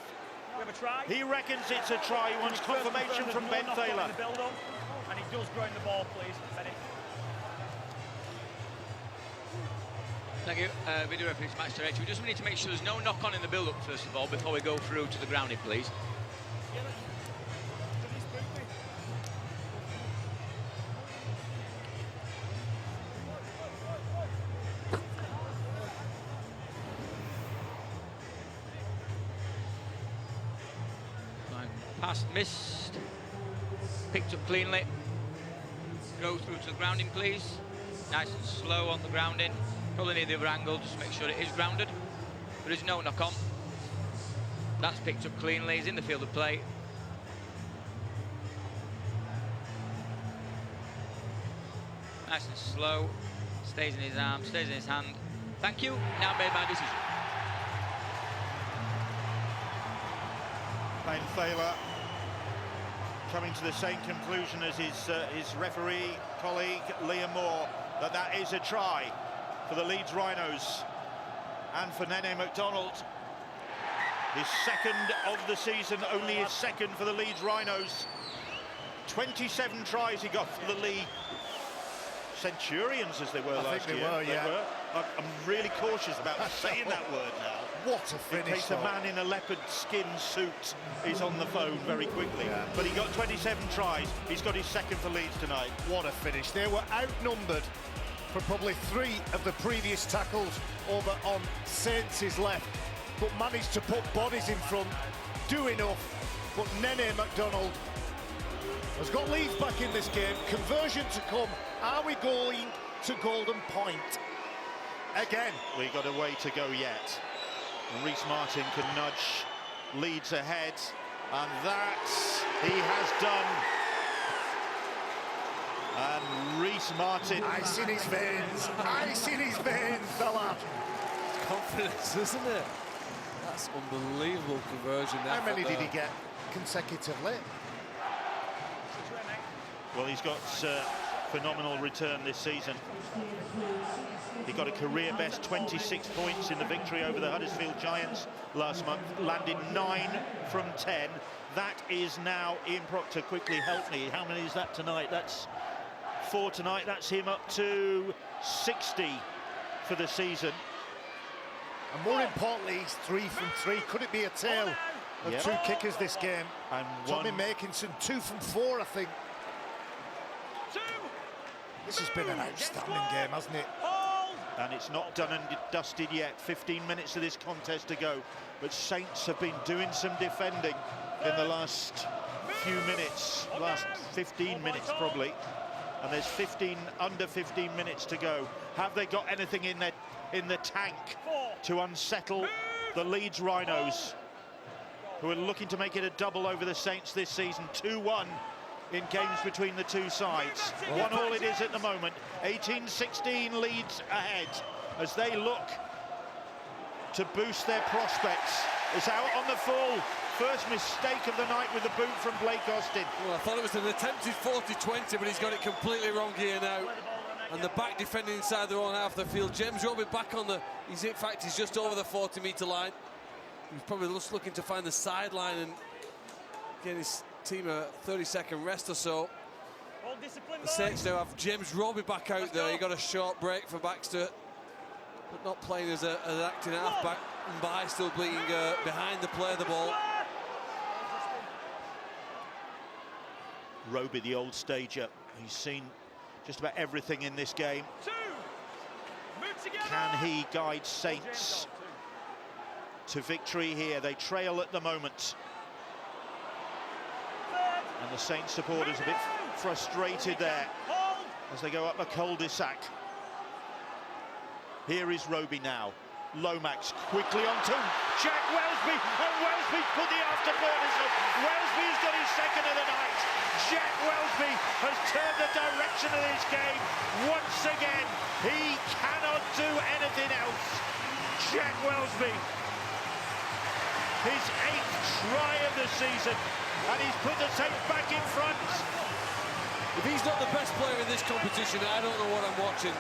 We have a try. He reckons it's a try. He wants confirmation from Ben Thaler. And he does ground the ball, please. Benny. Thank you, video referee, match director. We just need to make sure there's no knock-on in the build-up, first of all, before we go through to the grounding, please. Pass missed, picked up cleanly. Go through to the grounding, please. Nice and slow on the grounding. Probably near the other angle, just to make sure it is grounded. There is no knock-on. That's picked up cleanly. He's in the field of play. Nice and slow. Stays in his arm, stays in his hand. Thank you. Now made my decision. Ben Thaler coming to the same conclusion as his referee colleague Liam Moore, that is a try for the Leeds Rhinos and for Nene McDonald. His 2nd of the season, only his 2nd for the Leeds Rhinos. 27 tries he got for the league. Centurions as they were last year. They were. I'm really cautious about saying that word now. What a finish. In case a man in a leopard skin suit is on the phone very quickly. Yeah. But he got 27 tries. He's got his 2nd for Leeds tonight. What a finish. They were outnumbered for probably 3 of the previous tackles over on Saints' left, but managed to put bodies in front, do enough. But Nene McDonald has got Leeds back in this game. Conversion to come. Are we going to golden point again? We got a way to go yet. And Reece Martin can nudge Leeds ahead, and that he has done. And Reece Martin. Ice in his veins. Ice in his veins, the lad. Confidence, isn't it? That's unbelievable conversion. How many did he get consecutively? Well, he's got phenomenal return this season. He got a career best 26 points in the victory over the Huddersfield Giants last month, landed 9 from 10. That is now Ian Proctor. Quickly help me. How many is that tonight? That's 4 tonight. That's him up to 60 for the season. And more importantly, he's 3 from 3. Could it be a tale of 2 kickers this game? And Tommy Makinson, 2 from 4, I think. This has been an outstanding game, hasn't it? And it's not done and dusted yet. 15 minutes of this contest to go. But Saints have been doing some defending in the last few minutes, last 15 minutes probably. And there's under 15 minutes to go. Have they got anything in the tank to unsettle the Leeds Rhinos, who are looking to make it a double over the Saints this season? 2-1 in games between the two sides. 1-1 it is at the moment. 18-16 Leeds ahead as they look to boost their prospects. It's out on the full. First mistake of the night with the boot from Blake Austin. Well, I thought it was an attempted 40-20, but he's got it completely wrong here now. And the back defending inside their own half of the field. James Roby back on the... in fact, he's just over the 40-metre line. He's probably just looking to find the sideline and get his team a 30-second rest or so. The Saints now have James Roby back out there. He got a short break for Baxter, but not playing as an acting half-back. And by still being behind the play of the ball. Roby, the old stager, he's seen just about everything in this game. Can he guide Saints to victory here? They trail at the moment. And the Saints supporters a bit frustrated there as they go up a cul-de-sac. Here is Roby now. Lomax quickly onto Jack Welsby, and Welsby's put the afterburners up. Welsby's got his second of the night. Jack Welsby has turned the direction of this game once again. He cannot do anything else. Jack Welsby, his 8th try of the season, and he's put the Saints back in front. If he's not the best player in this competition, I don't know what I'm watching.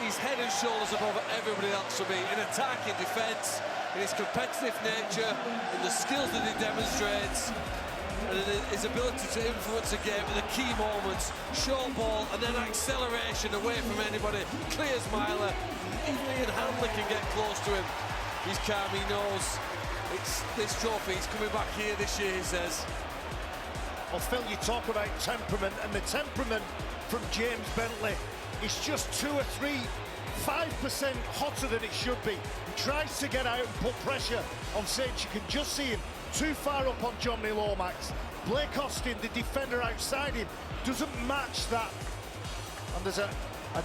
He's head and shoulders above everybody else for me in attack, in defence, in his competitive nature, in the skills that he demonstrates, and in his ability to influence a game in the key moments. Short ball and then acceleration away from anybody. Clears Myler. Even Ian Hanley can get close to him. He's calm, he knows it's this trophy. He's coming back here this year, he says. Well, Phil, you talk about temperament, and the temperament from James Bentley is just 2 or 3, 5% hotter than it should be. He tries to get out and put pressure on Saints. You can just see him too far up on Johnny Lomax. Blake Austin, the defender outside him, doesn't match that. And there's a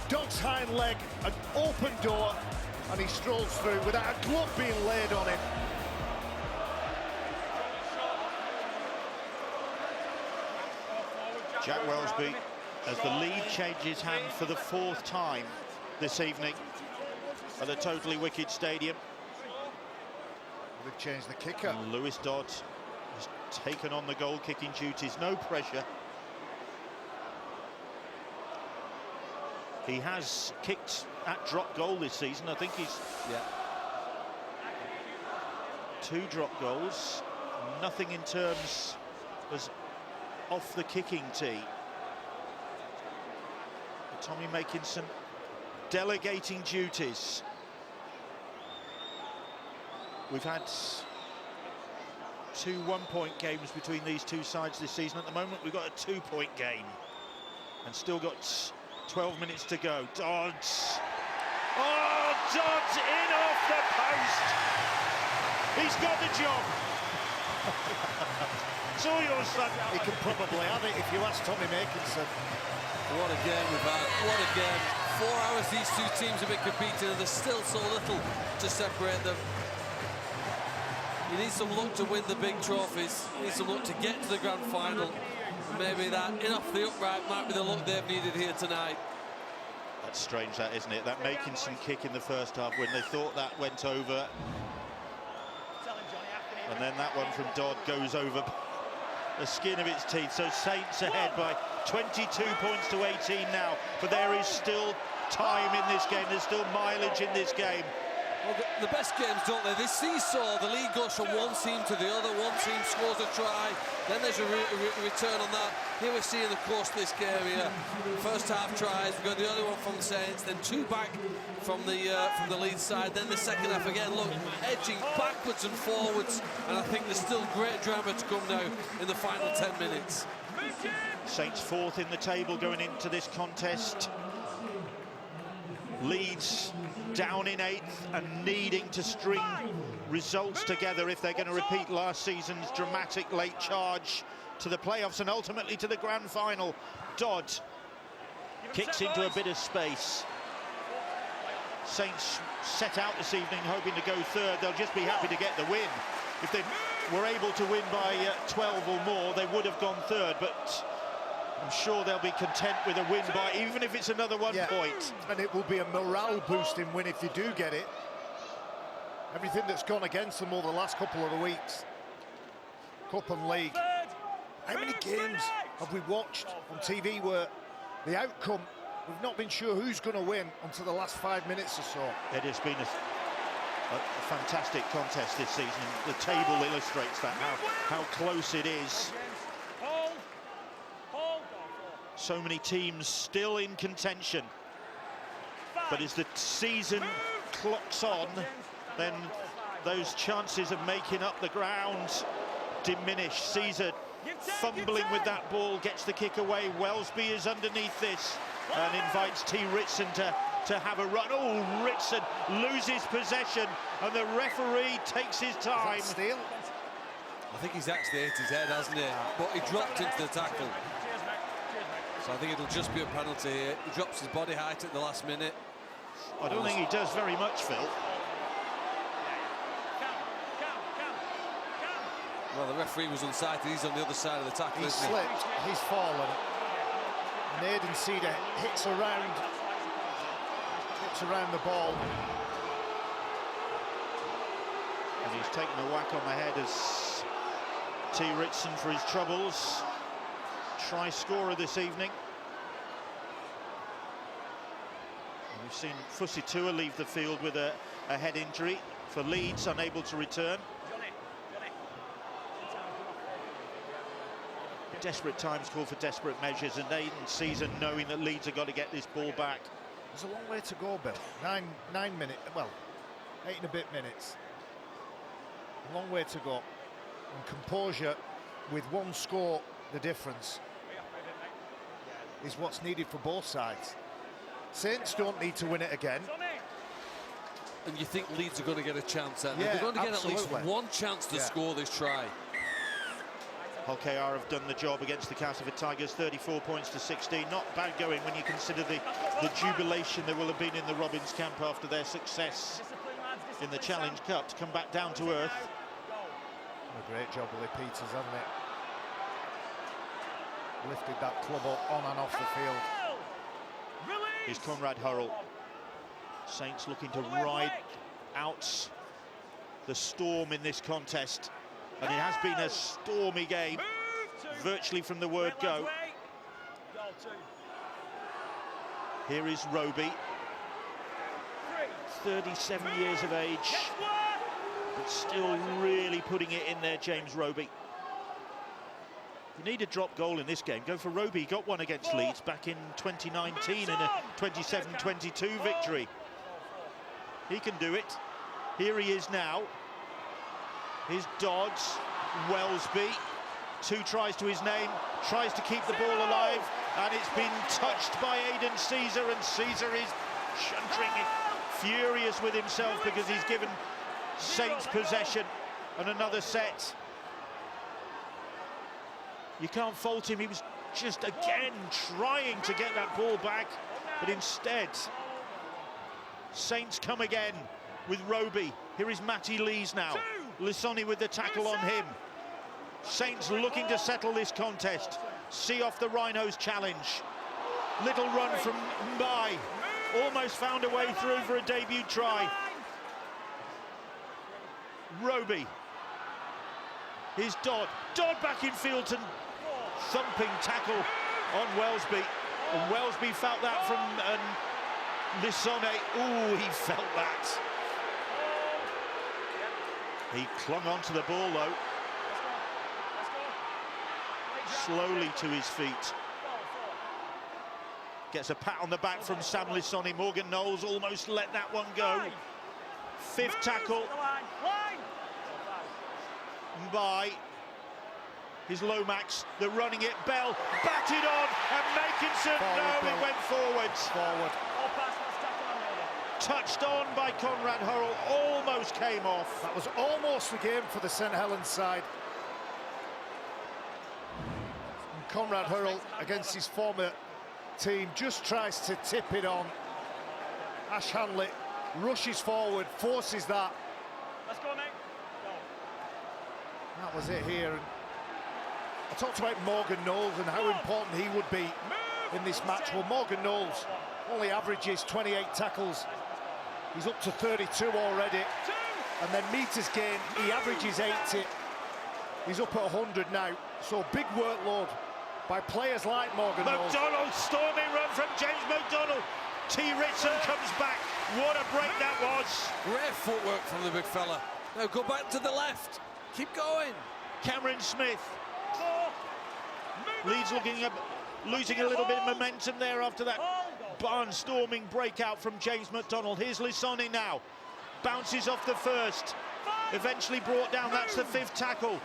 dog's hind leg, an open door, and he strolls through without a glove being laid on him. Jack Welsby, as the lead changes hand for the 4th time this evening at the Totally Wicked Stadium. They've changed the kicker. And Lewis Dodd has taken on the goal-kicking duties. No pressure. He has kicked at drop goal this season. I think he's 2 drop goals. Nothing in terms as off the kicking tee. Tommy Makinson delegating duties. We've had 2 one-point games between these two sides this season. At the moment, we've got a 2-point game and still got 12 minutes to go. Dodds. Oh, Dodds in off the post. He's got the job. It's all yours, son. He can probably have it if you ask Tommy Makinson. What a game we've had, what a game. 4 hours these two teams have been competing and there's still so little to separate them. You need some luck to win the big trophies. You need some luck to get to the grand final. And maybe that in off the upright might be the luck they've needed here tonight. That's strange, that, isn't it? That Makinson kick in the first half when they thought that went over. And then that one from Dodd goes over the skin of its teeth. So Saints ahead by 22 points to 18 now. But there is still time in this game. There's still mileage in this game. Well, the best games, don't they? They seesaw. The lead goes from one team to the other. One team scores a try, then there's a return on that. Here we're seeing the course of this game here. First half tries, we've got the early one from the Saints, then 2 back from the Leeds side, then the second half again. Look, edging backwards and forwards, and I think there's still great drama to come now in the final 10 minutes. Saints 4th in the table going into this contest. Leeds down in 8th and needing to string results together if they're going to repeat last season's dramatic late charge to the playoffs and ultimately to the grand final. Dodd kicks into a bit of space. Saints set out this evening hoping to go 3rd. They'll just be happy to get the win. If they were able to win by 12 or more, they would have gone 3rd, but I'm sure they'll be content with a win by, even if it's another 1 point. And it will be a morale-boosting win if you do get it. Everything that's gone against them over the last couple of the weeks. Cup and League. How many games have we watched on TV where the outcome, we've not been sure who's going to win until the last 5 minutes or so? It has been a fantastic contest this season. The table illustrates that, how close it is. So many teams still in contention. But as the season clocks on, then those chances of making up the ground diminish. Caesar fumbling with that ball, gets the kick away. Wellesby is underneath this and invites T. Ritson to have a run. Oh, Ritson loses possession and the referee takes his time. Steal? I think he's actually hit his head, hasn't he? But he dropped into the tackle. So I think it'll just be a penalty here. He drops his body height at the last minute. I don't think he does very much, Phil. Well, the referee was unsighted. He's on the other side of the tackle, He's isn't slipped, he's fallen. Naden Cedar hits around the ball. And he's taken a whack on the head as T. Ritson for his troubles. Try scorer this evening. And we've seen Fussy Tua leave the field with a head injury for Leeds, unable to return. Desperate times call for desperate measures, and Naden Caesar knowing that Leeds have got to get this ball back. There's a long way to go, Bill. 9 minutes, well, 8 and a bit minutes. A long way to go. And composure with one score, the difference, is what's needed for both sides. Saints don't need to win it again. And you think Leeds are going to get a chance at it? Yeah, they're going to get absolutely. at least one chance to score this try. Hull KR have done the job against the Castleford Tigers, 34 points to 16. Not bad going when you consider the jubilation there will have been in the Robins camp after their success in the Challenge Cup to come back down to earth. A great job, Willie Peters, hasn't it? Lifted that club up on and off the field. Here's Conrad Hurrell. Saints looking to ride out the storm in this contest. And it has been a stormy game, virtually from the word go. Here is Roby, 37 years of age, but still really putting it in there, James Roby. You need a drop goal in this game. Go for Roby. He got one against Leeds back in 2019 in a 27-22 victory. He can do it. Here he is now. Here's Dodds, Wellesby, 2 tries to his name, tries to keep the ball alive, and it's been touched by Aidan Caesar, and Caesar is chuntering, furious with himself because he's given Saints possession and another set. You can't fault him. He was just again trying to get that ball back, but instead Saints come again with Roby. Here is Matty Lees now. Lissoni with the tackle on him. Saints looking to settle this contest. See off the Rhinos challenge. Little run from Mbai. Almost found a way through for a debut try. Roby. Here's Dodd. Dodd back in field and thumping tackle on Welsby. And Welsby felt that from Lissone. Ooh, he felt that. He clung onto the ball though. Slowly to his feet. Gets a pat on the back from Sam Lissoni. Morgan Knowles almost let that one go. Fifth tackle. By his Lomax, they're running it. Bell batted on, and Makinson, no, it went forwards. Forward. Touched on by Conrad Hurrell, almost came off. That was almost the game for the St Helens side. And Conrad Hurrell, against his former team, just tries to tip it on. Ash Hanley rushes forward, forces that. Let's go, mate. That was it here. And I talked about Morgan Knowles and how important he would be in this match. Well, Morgan Knowles only averages 28 tackles. He's up to 32 already. And then meters gain, he averages 80. He's up at 100 now. So big workload by players like Morgan Knowles. McDonald, storming run from James McDonald. T. Ritson comes back. What a break that was. Great footwork from the big fella. Now go back to the left. Keep going. Cameron Smith. Leeds looking up, losing a little bit of momentum there after that barnstorming breakout from James McDonald. Here's Lissoni now. Bounces off the first. Eventually brought down. That's the fifth tackle.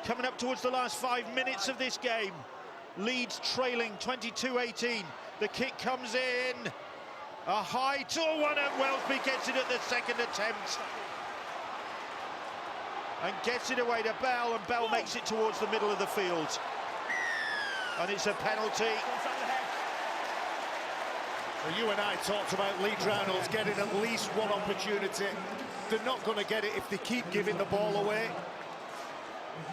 Coming up towards the last 5 minutes of this game. Leeds trailing 22-18. The kick comes in. A high tall one, and Welsby gets it at the second attempt. And gets it away to Bell, and Bell makes it towards the middle of the field. And it's a penalty. Well, you and I talked about Leeds Rhinos getting at least one opportunity. They're not going to get it if they keep giving the ball away,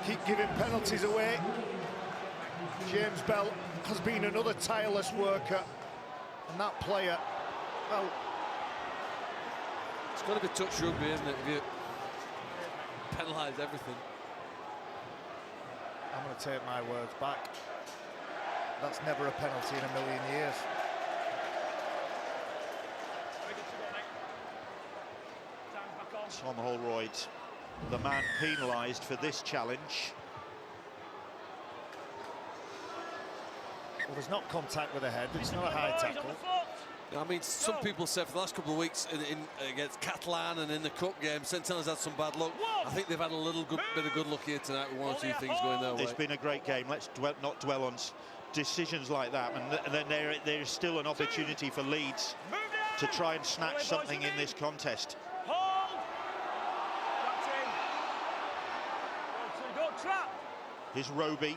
keep giving penalties away. James Bell has been another tireless worker, and that player, well, it's got to be touch rugby, isn't it? If you penalise everything. I'm going to take my words back. That's never a penalty in a million years. Tom Holroyd, the man penalised for this challenge. Well, there's not contact with the head. It's not a high tackle. I mean, some people said for the last couple of weeks against Catalan and in the cup game, St Helens had some bad luck. I think they've had a little bit of good luck here tonight with one or two things going their way. It's been a great game. Let's not dwell on decisions like that. And then there's still an opportunity for Leeds to try and snatch something in this contest. Here's Roby.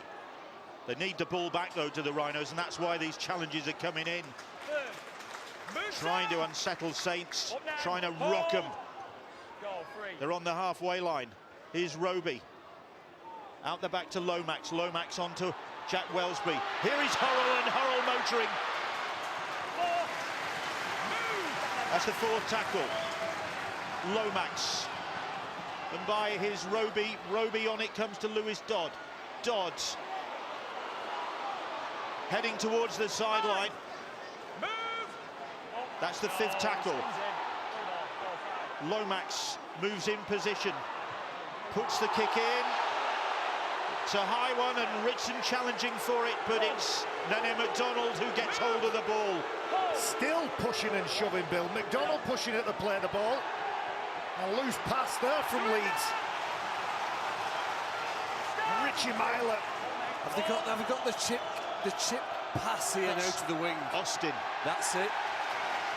They need the ball back, though, to the Rhinos, and that's why these challenges are coming in. Trying to unsettle Saints, trying to rock them. They're on the halfway line. Here's Roby. Out the back to Lomax. Lomax onto Jack Welsby. Here is Hurrell, and Hurrell motoring. That's the fourth tackle. Lomax. And by his Roby. Roby on it comes to Lewis Dodd. Dodd. Heading towards the sideline. That's the fifth tackle. Lomax moves in position. Puts the kick in. It's a high one, and Ritson challenging for it, but it's Nene McDonald who gets hold of the ball. Still pushing and shoving, Bill. McDonald pushing at the play of the ball. A loose pass there from Leeds. Richie Myler. Have they got the chip pass here now to the wing? Austin. That's it.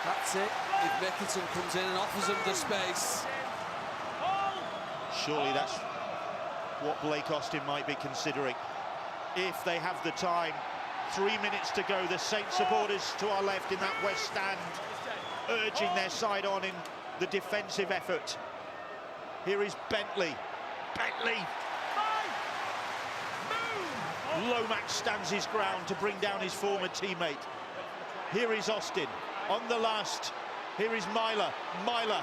That's it. If Mickelson comes in and offers them the space. Surely that's what Blake Austin might be considering. If they have the time, 3 minutes to go. The Saints supporters to our left in that west stand, urging their side on in the defensive effort. Here is Bentley. Bentley! Lomax stands his ground to bring down his former teammate. Here is Austin on the last. Here is Myler. Myler.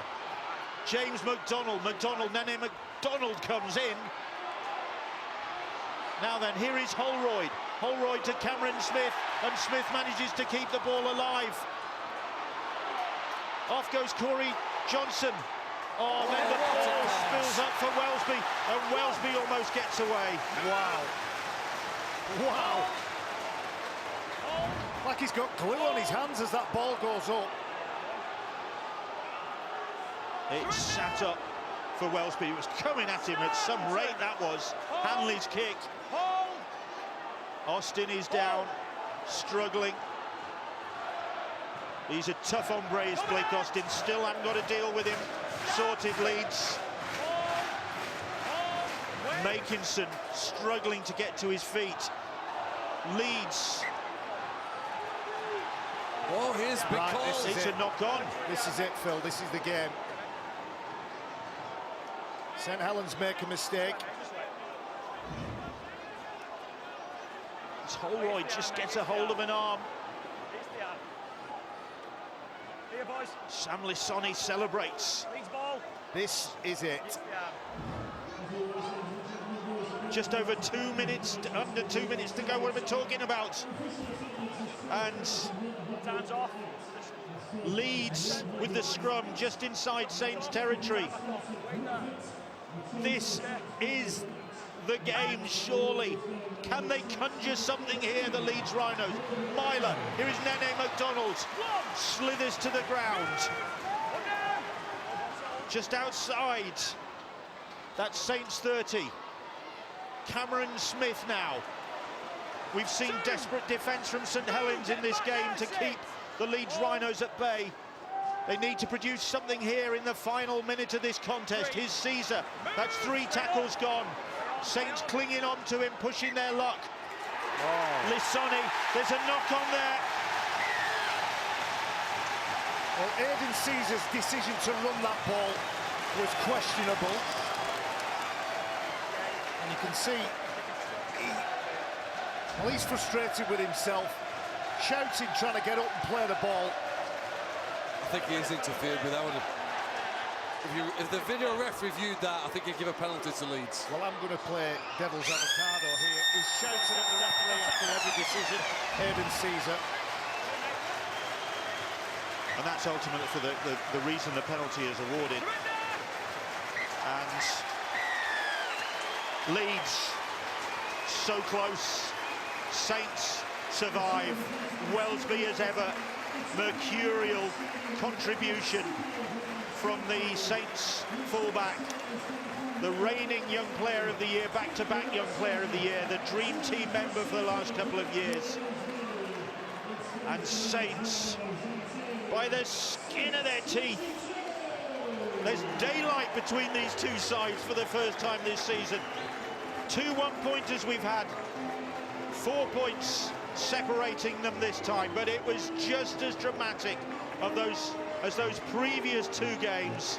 James McDonald. Nene McDonald comes in. Now then, here is Holroyd. Holroyd to Cameron Smith, and Smith manages to keep the ball alive. Off goes Corey Johnson. Oh, then the ball spills up for Welsby, and Welsby almost gets away. Wow. Wow. Like he's got glue on his hands as that ball goes up. It sat up for Welsby. It was coming at him at some rate, that was. Hanley's kick. Austin is down, struggling. He's a tough hombre, is Blake Austin. Still haven't got to deal with him. Sorted Leeds. Makinson struggling to get to his feet. Leeds. Oh, here's big Right, call. It's a knock on. This is it, Phil. This is the game. St Helens make a mistake. Holroyd just gets a hold of an arm. Sam Lissoni celebrates. This is it. Just over 2 minutes, under 2 minutes to go. What are we talking about? And Time's off. Leeds with the scrum just inside Saints territory. This is the game, surely. Can they conjure something here, the Leeds Rhinos? Myler, here is Nene McDonald. Slithers to the ground. Just outside. That's Saints 30. Cameron Smith now. We've seen desperate defence from St Helens in this game to keep the Leeds Rhinos at bay. They need to produce something here in the final minute of this contest. Here's Caesar. That's 3 tackles gone. Saints clinging on to him, pushing their luck. Lissoni, there's a knock on there. Well, Aiden Caesar's decision to run that ball was questionable. And you can see he's frustrated with himself, shouting, trying to get up and play the ball. I think he is interfered with. That would have, if the video ref reviewed that, I think he'd give a penalty to Leeds. Well, I'm going to play devil's avocado here. He's shouting at the referee after every decision, Aiden Caesar. And that's ultimately for the reason the penalty is awarded. And Leeds, so close. Saints survive. Welsby as ever. Mercurial contribution from the Saints fullback. The reigning young player of the year, back-to-back young player of the year, the dream team member for the last couple of years. And Saints, by the skin of their teeth, there's daylight between these two sides for the first time this season. 2 one-pointers we've had, 4 points separating them this time, but it was just as dramatic as those previous 2 games.